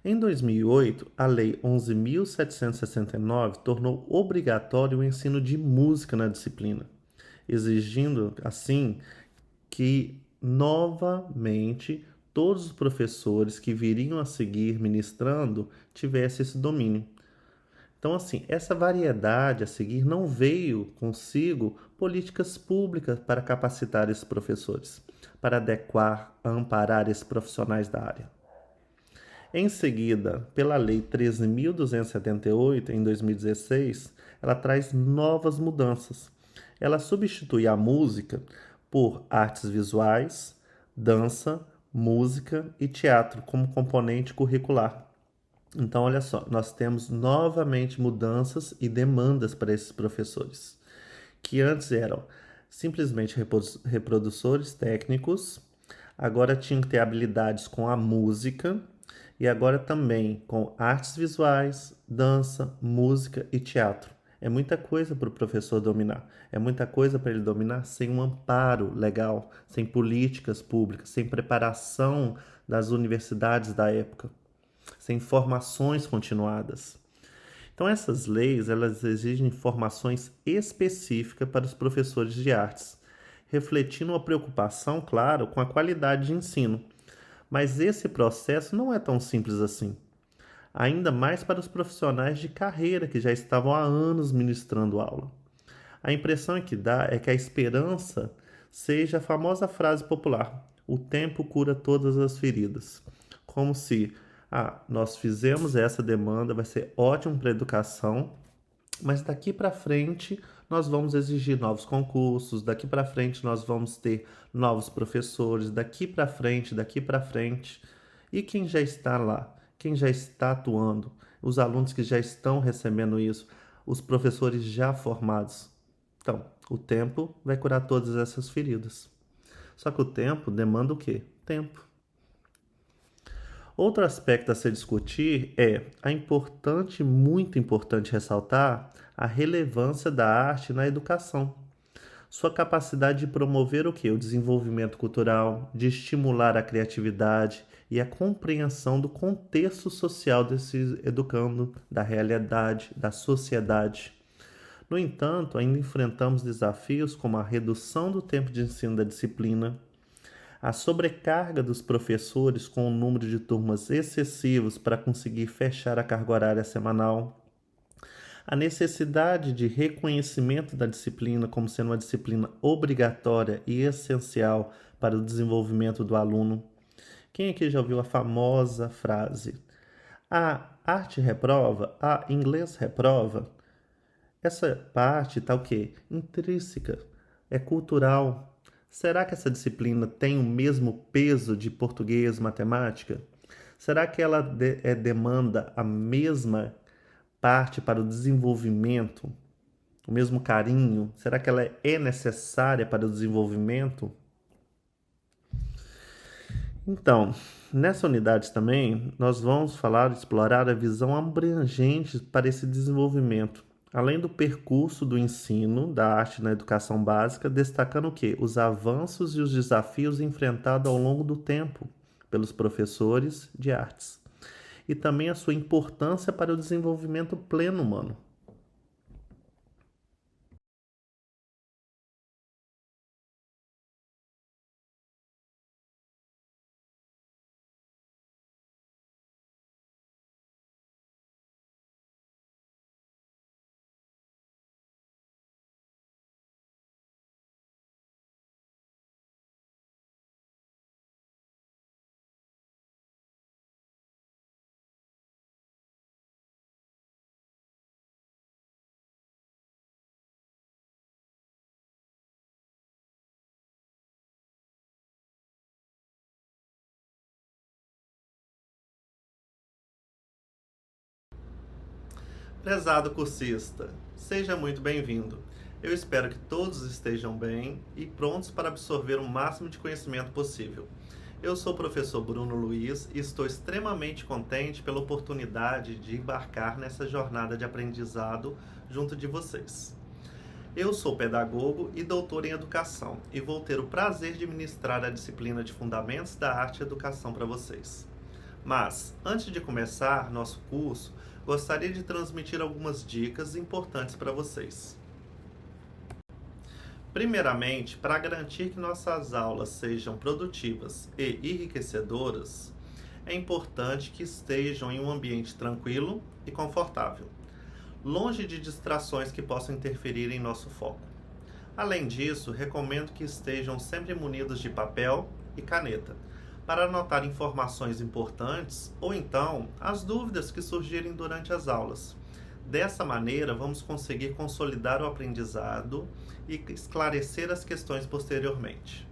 Em 2008, a Lei 11.769 tornou obrigatório o ensino de música na disciplina, exigindo, assim, que novamente todos os professores que viriam a seguir ministrando tivessem esse domínio. Então, assim, essa variedade a seguir não veio consigo políticas públicas para capacitar esses professores, para adequar, amparar esses profissionais da área. Em seguida, pela Lei 13.278, em 2016, ela traz novas mudanças. Ela substitui a música por artes visuais, dança, música e teatro como componente curricular. Então, olha só, nós temos novamente mudanças e demandas para esses professores, que antes eram simplesmente reproduçores técnicos, agora tinham que ter habilidades com a música e agora também com artes visuais, dança, música e teatro. É muita coisa para o professor dominar, é muita coisa para ele dominar sem um amparo legal, sem políticas públicas, sem preparação das universidades da época, sem formações continuadas. Então essas leis, elas exigem formações específicas para os professores de artes, refletindo uma preocupação, claro, com a qualidade de ensino. Mas esse processo não é tão simples assim. Ainda mais para os profissionais de carreira que já estavam há anos ministrando aula. A impressão que dá é que a esperança seja a famosa frase popular: o tempo cura todas as feridas. Como se, nós fizemos essa demanda, vai ser ótimo para a educação, mas daqui para frente nós vamos exigir novos concursos, daqui para frente nós vamos ter novos professores, daqui para frente. E quem já está lá? Quem já está atuando? Os alunos que já estão recebendo isso? Os professores já formados? Então, o tempo vai curar todas essas feridas. Só que o tempo demanda o quê? Tempo. Outro aspecto a se discutir é muito importante ressaltar a relevância da arte na educação. Sua capacidade de promover o quê? O desenvolvimento cultural, de estimular a criatividade e a compreensão do contexto social desse educando, da realidade, da sociedade. No entanto, ainda enfrentamos desafios como a redução do tempo de ensino da disciplina, a sobrecarga dos professores com o número de turmas excessivos para conseguir fechar a carga horária semanal, a necessidade de reconhecimento da disciplina como sendo uma disciplina obrigatória e essencial para o desenvolvimento do aluno. Quem aqui já ouviu a famosa frase: a arte reprova, a inglês reprova? Essa parte está o quê? Intrínseca, é cultural. Será que essa disciplina tem o mesmo peso de português, matemática? Será que ela demanda a mesma parte para o desenvolvimento o mesmo carinho? Será que ela é necessária para o desenvolvimento? Então, nessa unidade também, nós vamos explorar a visão abrangente para esse desenvolvimento, além do percurso do ensino da arte na educação básica, destacando o quê? Os avanços e os desafios enfrentados ao longo do tempo pelos professores de artes, e também a sua importância para o desenvolvimento pleno humano. Prezado cursista, seja muito bem-vindo. Eu espero que todos estejam bem e prontos para absorver o máximo de conhecimento possível. Eu sou o professor Bruno Luiz e estou extremamente contente pela oportunidade de embarcar nessa jornada de aprendizado junto de vocês. Eu sou pedagogo e doutor em educação e vou ter o prazer de ministrar a disciplina de Fundamentos da Arte e Educação para vocês. Mas, antes de começar nosso curso, gostaria de transmitir algumas dicas importantes para vocês. Primeiramente, para garantir que nossas aulas sejam produtivas e enriquecedoras, é importante que estejam em um ambiente tranquilo e confortável, longe de distrações que possam interferir em nosso foco. Além disso, recomendo que estejam sempre munidos de papel e caneta, para anotar informações importantes ou então as dúvidas que surgirem durante as aulas. Dessa maneira, vamos conseguir consolidar o aprendizado e esclarecer as questões posteriormente.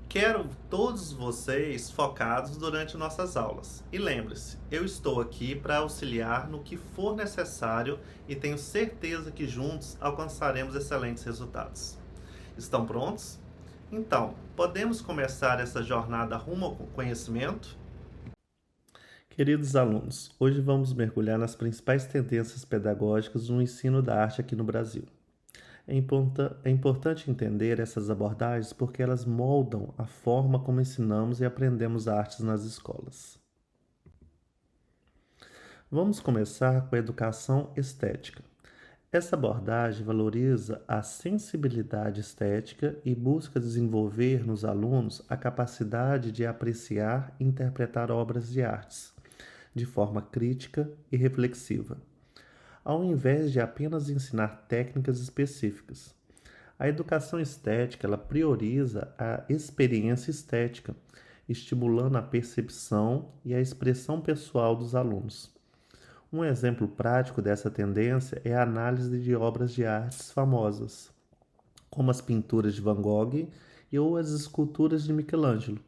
Quero todos vocês focados durante nossas aulas. E lembre-se, eu estou aqui para auxiliar no que for necessário e tenho certeza que juntos alcançaremos excelentes resultados. Estão prontos? Então, podemos começar essa jornada rumo ao conhecimento? Queridos alunos, hoje vamos mergulhar nas principais tendências pedagógicas no ensino da arte aqui no Brasil. É importante entender essas abordagens porque elas moldam a forma como ensinamos e aprendemos artes nas escolas. Vamos começar com a educação estética. Essa abordagem valoriza a sensibilidade estética e busca desenvolver nos alunos a capacidade de apreciar e interpretar obras de artes de forma crítica e reflexiva, ao invés de apenas ensinar técnicas específicas. A educação estética ela prioriza a experiência estética, estimulando a percepção e a expressão pessoal dos alunos. Um exemplo prático dessa tendência é a análise de obras de artes famosas, como as pinturas de Van Gogh ou as esculturas de Michelangelo,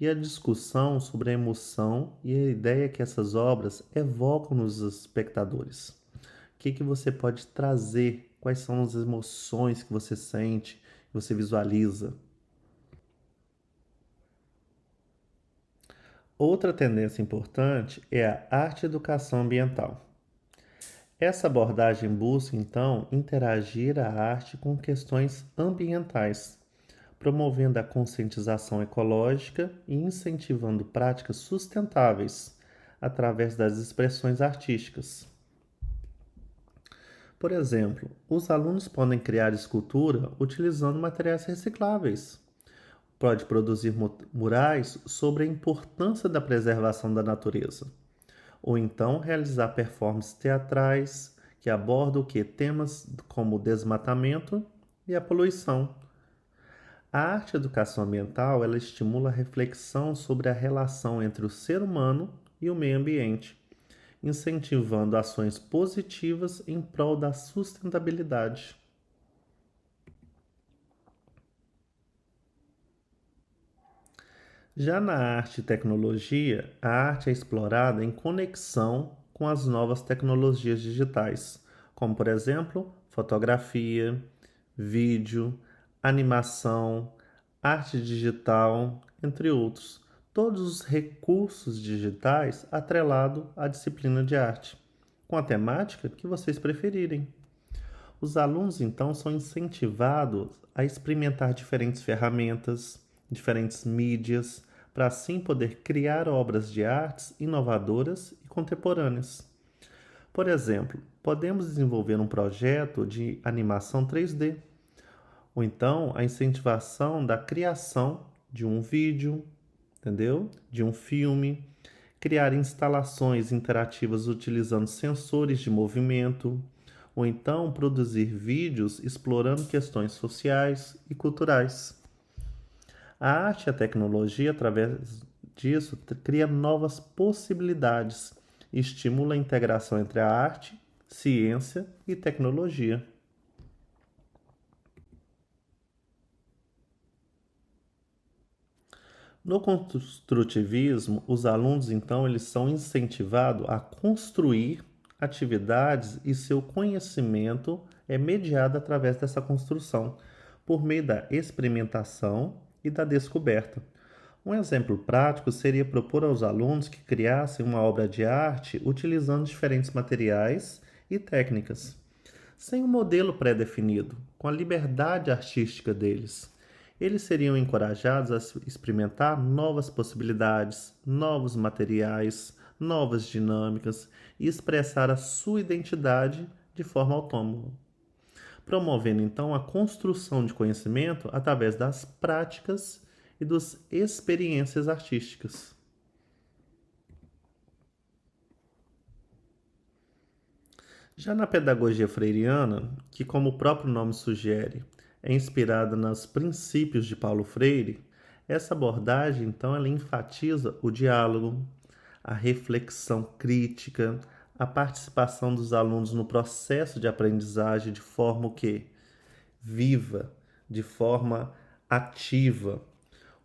e a discussão sobre a emoção e a ideia que essas obras evocam nos espectadores. O que você pode trazer? Quais são as emoções que você sente, que você visualiza? Outra tendência importante é a arte-educação ambiental. Essa abordagem busca, então, interagir a arte com questões ambientais, promovendo a conscientização ecológica e incentivando práticas sustentáveis através das expressões artísticas. Por exemplo, os alunos podem criar escultura utilizando materiais recicláveis. Pode produzir murais sobre a importância da preservação da natureza, ou então realizar performances teatrais que abordam temas como o desmatamento e a poluição. A arte educação ambiental ela estimula a reflexão sobre a relação entre o ser humano e o meio ambiente, incentivando ações positivas em prol da sustentabilidade. Já na arte e tecnologia, a arte é explorada em conexão com as novas tecnologias digitais, como por exemplo, fotografia, vídeo, animação, arte digital, entre outros. Todos os recursos digitais atrelados à disciplina de arte, com a temática que vocês preferirem. Os alunos, então, são incentivados a experimentar diferentes ferramentas, diferentes mídias, para assim poder criar obras de artes inovadoras e contemporâneas. Por exemplo, podemos desenvolver um projeto de animação 3D, ou então a incentivação da criação de um vídeo, entendeu? De um filme, criar instalações interativas utilizando sensores de movimento, ou então produzir vídeos explorando questões sociais e culturais. A arte e a tecnologia, através disso, cria novas possibilidades e estimula a integração entre a arte, ciência e tecnologia. No construtivismo, os alunos, então, eles são incentivados a construir atividades e seu conhecimento é mediado através dessa construção, por meio da experimentação e da descoberta. Um exemplo prático seria propor aos alunos que criassem uma obra de arte utilizando diferentes materiais e técnicas, sem um modelo pré-definido, com a liberdade artística deles. Eles seriam encorajados a experimentar novas possibilidades, novos materiais, novas dinâmicas e expressar a sua identidade de forma autônoma, promovendo então a construção de conhecimento através das práticas e das experiências artísticas. Já na pedagogia freiriana, que como o próprio nome sugere, é inspirada nos princípios de Paulo Freire, essa abordagem então ela enfatiza o diálogo, a reflexão crítica, a participação dos alunos no processo de aprendizagem de forma o quê? Viva, de forma ativa.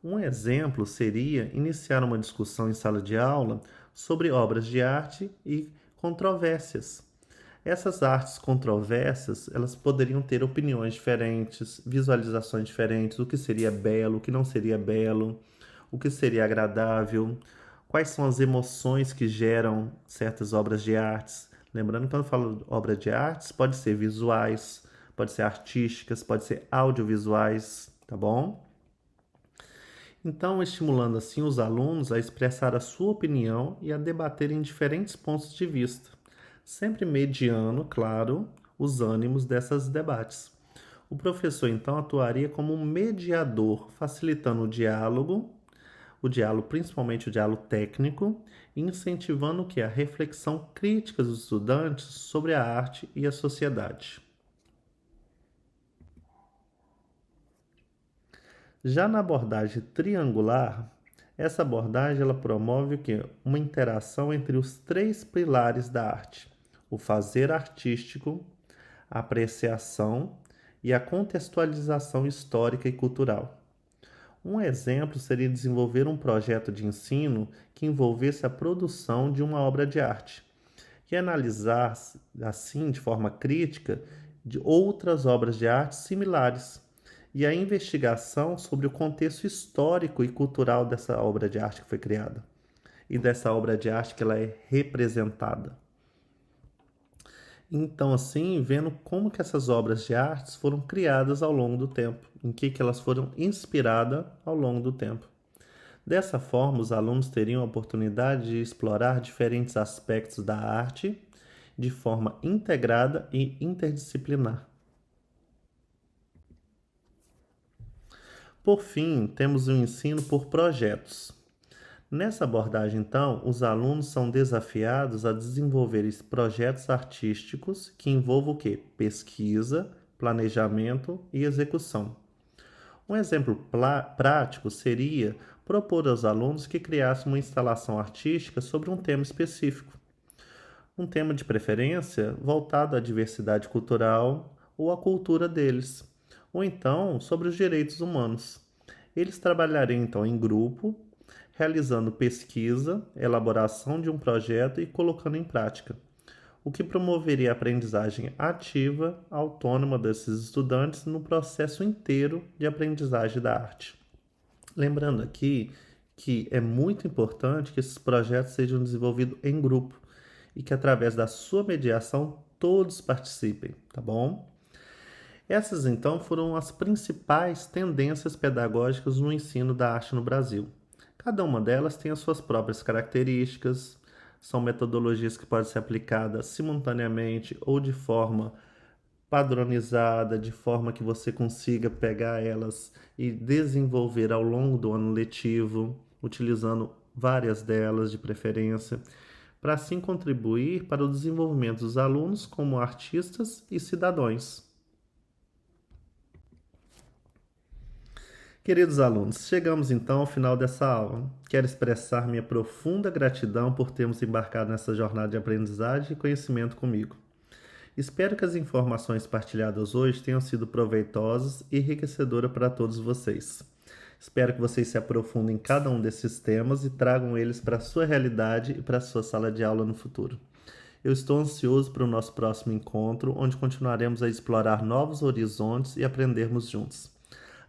Um exemplo seria iniciar uma discussão em sala de aula sobre obras de arte e controvérsias. Essas artes controversas, elas poderiam ter opiniões diferentes, visualizações diferentes, o que seria belo, o que não seria belo, o que seria agradável, quais são as emoções que geram certas obras de artes. Lembrando que quando eu falo obra de artes, pode ser visuais, pode ser artísticas, pode ser audiovisuais, tá bom? Então, estimulando assim os alunos a expressar a sua opinião e a debaterem diferentes pontos de vista, sempre mediando, claro, os ânimos desses debates. O professor então atuaria como um mediador, facilitando o diálogo principalmente o diálogo técnico, e incentivando o que a reflexão crítica dos estudantes sobre a arte e a sociedade. Já na abordagem triangular, essa abordagem ela promove o quê? Uma interação entre os três pilares da arte: o fazer artístico, a apreciação e a contextualização histórica e cultural. Um exemplo seria desenvolver um projeto de ensino que envolvesse a produção de uma obra de arte e analisar, assim, de forma crítica, de outras obras de arte similares e a investigação sobre o contexto histórico e cultural dessa obra de arte que foi criada e dessa obra de arte que ela é representada. Então, assim, vendo como que essas obras de arte foram criadas ao longo do tempo, em que elas foram inspiradas ao longo do tempo. Dessa forma, os alunos teriam a oportunidade de explorar diferentes aspectos da arte de forma integrada e interdisciplinar. Por fim, temos o ensino por projetos. Nessa abordagem, então, os alunos são desafiados a desenvolver projetos artísticos que envolvam o quê? Pesquisa, planejamento e execução. Um exemplo prático seria propor aos alunos que criassem uma instalação artística sobre um tema específico. Um tema de preferência voltado à diversidade cultural ou à cultura deles, ou então sobre os direitos humanos. Eles trabalhariam então em grupo, realizando pesquisa, elaboração de um projeto e colocando em prática. o que promoveria a aprendizagem ativa, autônoma desses estudantes no processo inteiro de aprendizagem da arte. Lembrando aqui que é muito importante que esses projetos sejam desenvolvidos em grupo e que através da sua mediação todos participem, tá bom? Essas então foram as principais tendências pedagógicas no ensino da arte no Brasil. Cada uma delas tem as suas próprias características, são metodologias que podem ser aplicadas simultaneamente ou de forma padronizada, de forma que você consiga pegar elas e desenvolver ao longo do ano letivo, utilizando várias delas de preferência, para assim contribuir para o desenvolvimento dos alunos como artistas e cidadãos. Queridos alunos, chegamos então ao final dessa aula. Quero expressar minha profunda gratidão por termos embarcado nessa jornada de aprendizagem e conhecimento comigo. Espero que as informações partilhadas hoje tenham sido proveitosas e enriquecedoras para todos vocês. Espero que vocês se aprofundem em cada um desses temas e tragam eles para a sua realidade e para a sua sala de aula no futuro. Eu estou ansioso para o nosso próximo encontro, onde continuaremos a explorar novos horizontes e aprendermos juntos.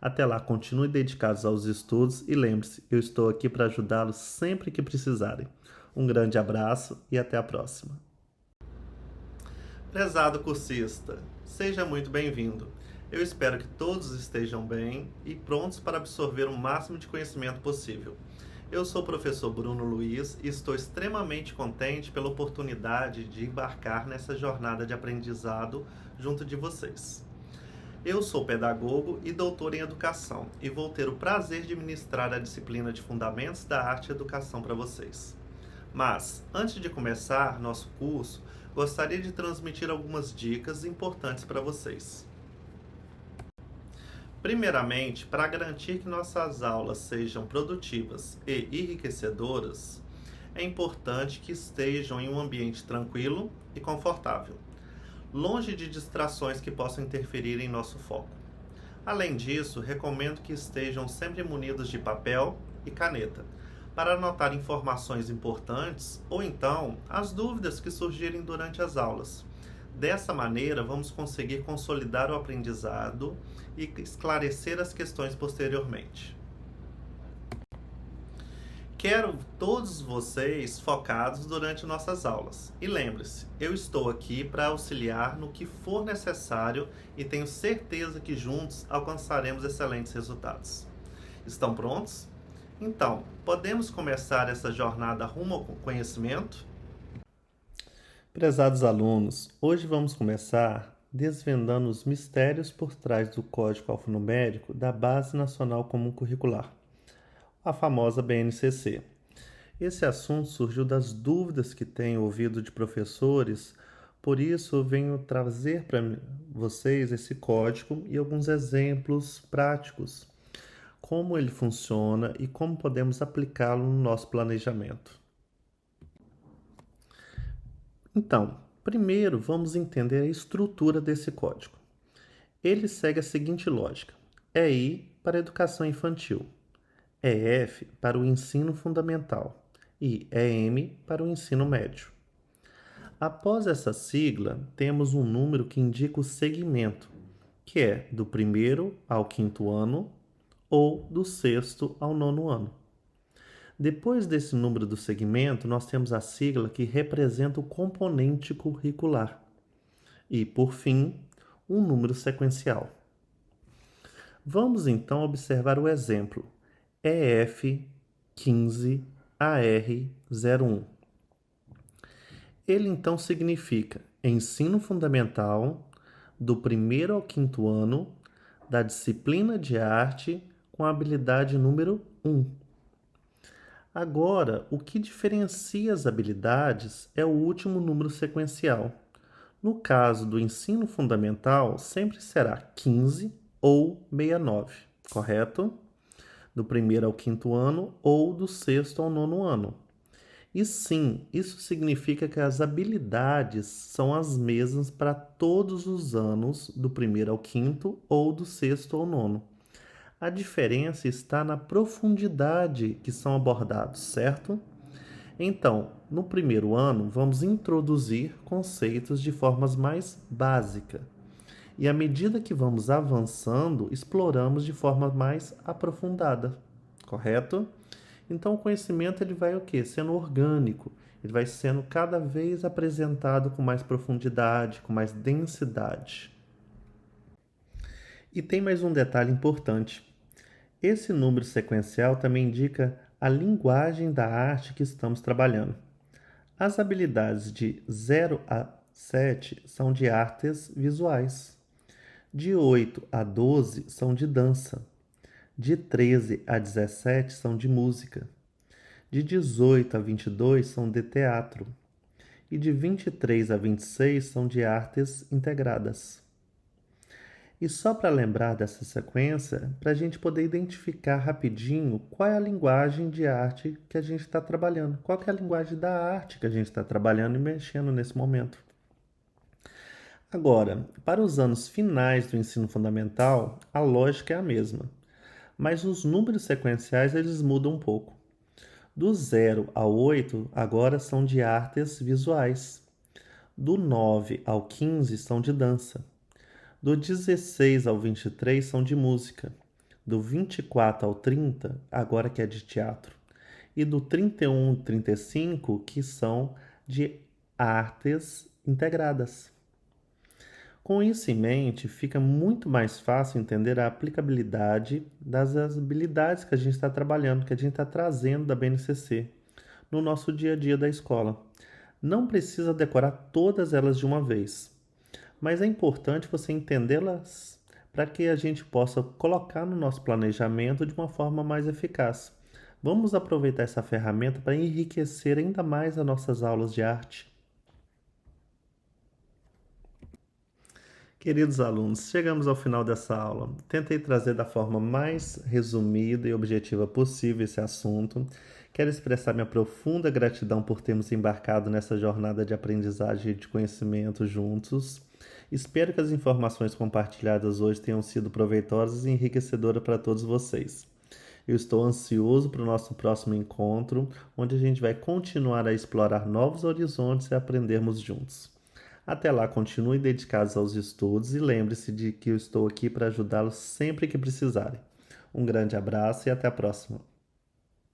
Até lá, continue dedicados aos estudos e lembre-se, eu estou aqui para ajudá-los sempre que precisarem. Um grande abraço e até a próxima. Prezado cursista, seja muito bem-vindo. Eu espero que todos estejam bem e prontos para absorver o máximo de conhecimento possível. Eu sou o professor Bruno Luiz e estou extremamente contente pela oportunidade de embarcar nessa jornada de aprendizado junto de vocês. Eu sou pedagogo e doutor em educação e vou ter o prazer de ministrar a disciplina de Fundamentos da Arte e Educação para vocês. Mas, antes de começar nosso curso, gostaria de transmitir algumas dicas importantes para vocês. Primeiramente, para garantir que nossas aulas sejam produtivas e enriquecedoras, é importante que estejam em um ambiente tranquilo e confortável, longe de distrações que possam interferir em nosso foco. Além disso, recomendo que estejam sempre munidos de papel e caneta, para anotar informações importantes ou então as dúvidas que surgirem durante as aulas. Dessa maneira, vamos conseguir consolidar o aprendizado e esclarecer as questões posteriormente. Quero todos vocês focados durante nossas aulas. E lembre-se, eu estou aqui para auxiliar no que for necessário e tenho certeza que juntos alcançaremos excelentes resultados. Estão prontos? Então, podemos começar essa jornada rumo ao conhecimento? Prezados alunos, hoje vamos começar desvendando os mistérios por trás do Código Alfanumérico da Base Nacional Comum Curricular, a famosa BNCC. Esse assunto surgiu das dúvidas que tenho ouvido de professores, por isso eu venho trazer para vocês esse código e alguns exemplos práticos, como ele funciona e como podemos aplicá-lo no nosso planejamento. Então, primeiro vamos entender a estrutura desse código. Ele segue a seguinte lógica: EI para a educação infantil, EF para o ensino fundamental e EM para o ensino médio. Após essa sigla, temos um número que indica o segmento, que é do 1º ao 5º ano ou do 6º ao 9º ano. Depois desse número do segmento, nós temos a sigla que representa o componente curricular e, por fim, um número sequencial. Vamos então observar o exemplo EF 15 AR01. Ele então significa ensino fundamental do 1º ao 5º ano da disciplina de arte com a habilidade número 1. Agora, o que diferencia as habilidades é o último número sequencial. No caso do ensino fundamental, sempre será 15 ou 69, correto? Do 1º ao 5º ano ou do 6º ao 9º ano. E sim, isso significa que as habilidades são as mesmas para todos os anos, do 1º ao 5º ou do 6º ao 9º. A diferença está na profundidade que são abordados, certo? Então, no primeiro ano, vamos introduzir conceitos de formas mais básicas. E à medida que vamos avançando, exploramos de forma mais aprofundada, correto? Então o conhecimento ele vai o quê? Sendo orgânico, ele vai sendo cada vez apresentado com mais profundidade, com mais densidade. E tem mais um detalhe importante. Esse número sequencial também indica a linguagem da arte que estamos trabalhando. As habilidades de 0 a 7 são de artes visuais. De 8 a 12 são de dança. De 13 a 17 são de música. De 18 a 22 são de teatro. E de 23 a 26 são de artes integradas. E só para lembrar dessa sequência, para a gente poder identificar rapidinho qual é a linguagem de arte que a gente está trabalhando, qual é a linguagem da arte que a gente está trabalhando e mexendo nesse momento. Agora, para os anos finais do ensino fundamental, a lógica é a mesma, mas os números sequenciais eles mudam um pouco. Do 0 ao 8 agora são de artes visuais. Do 9 ao 15 são de dança. Do 16 ao 23 são de música. Do 24 ao 30, agora que é de teatro. E do 31 ao 35, que são de artes integradas. Com isso em mente, fica muito mais fácil entender a aplicabilidade das habilidades que a gente está trabalhando, que a gente está trazendo da BNCC no nosso dia a dia da escola. Não precisa decorar todas elas de uma vez, mas é importante você entendê-las para que a gente possa colocar no nosso planejamento de uma forma mais eficaz. Vamos aproveitar essa ferramenta para enriquecer ainda mais as nossas aulas de arte. Queridos alunos, chegamos ao final dessa aula. Tentei trazer da forma mais resumida e objetiva possível esse assunto. Quero expressar minha profunda gratidão por termos embarcado nessa jornada de aprendizagem e de conhecimento juntos. Espero que as informações compartilhadas hoje tenham sido proveitosas e enriquecedoras para todos vocês. Eu estou ansioso para o nosso próximo encontro, onde a gente vai continuar a explorar novos horizontes e aprendermos juntos. Até lá, continue dedicados aos estudos e lembre-se de que eu estou aqui para ajudá-los sempre que precisarem. Um grande abraço e até a próxima.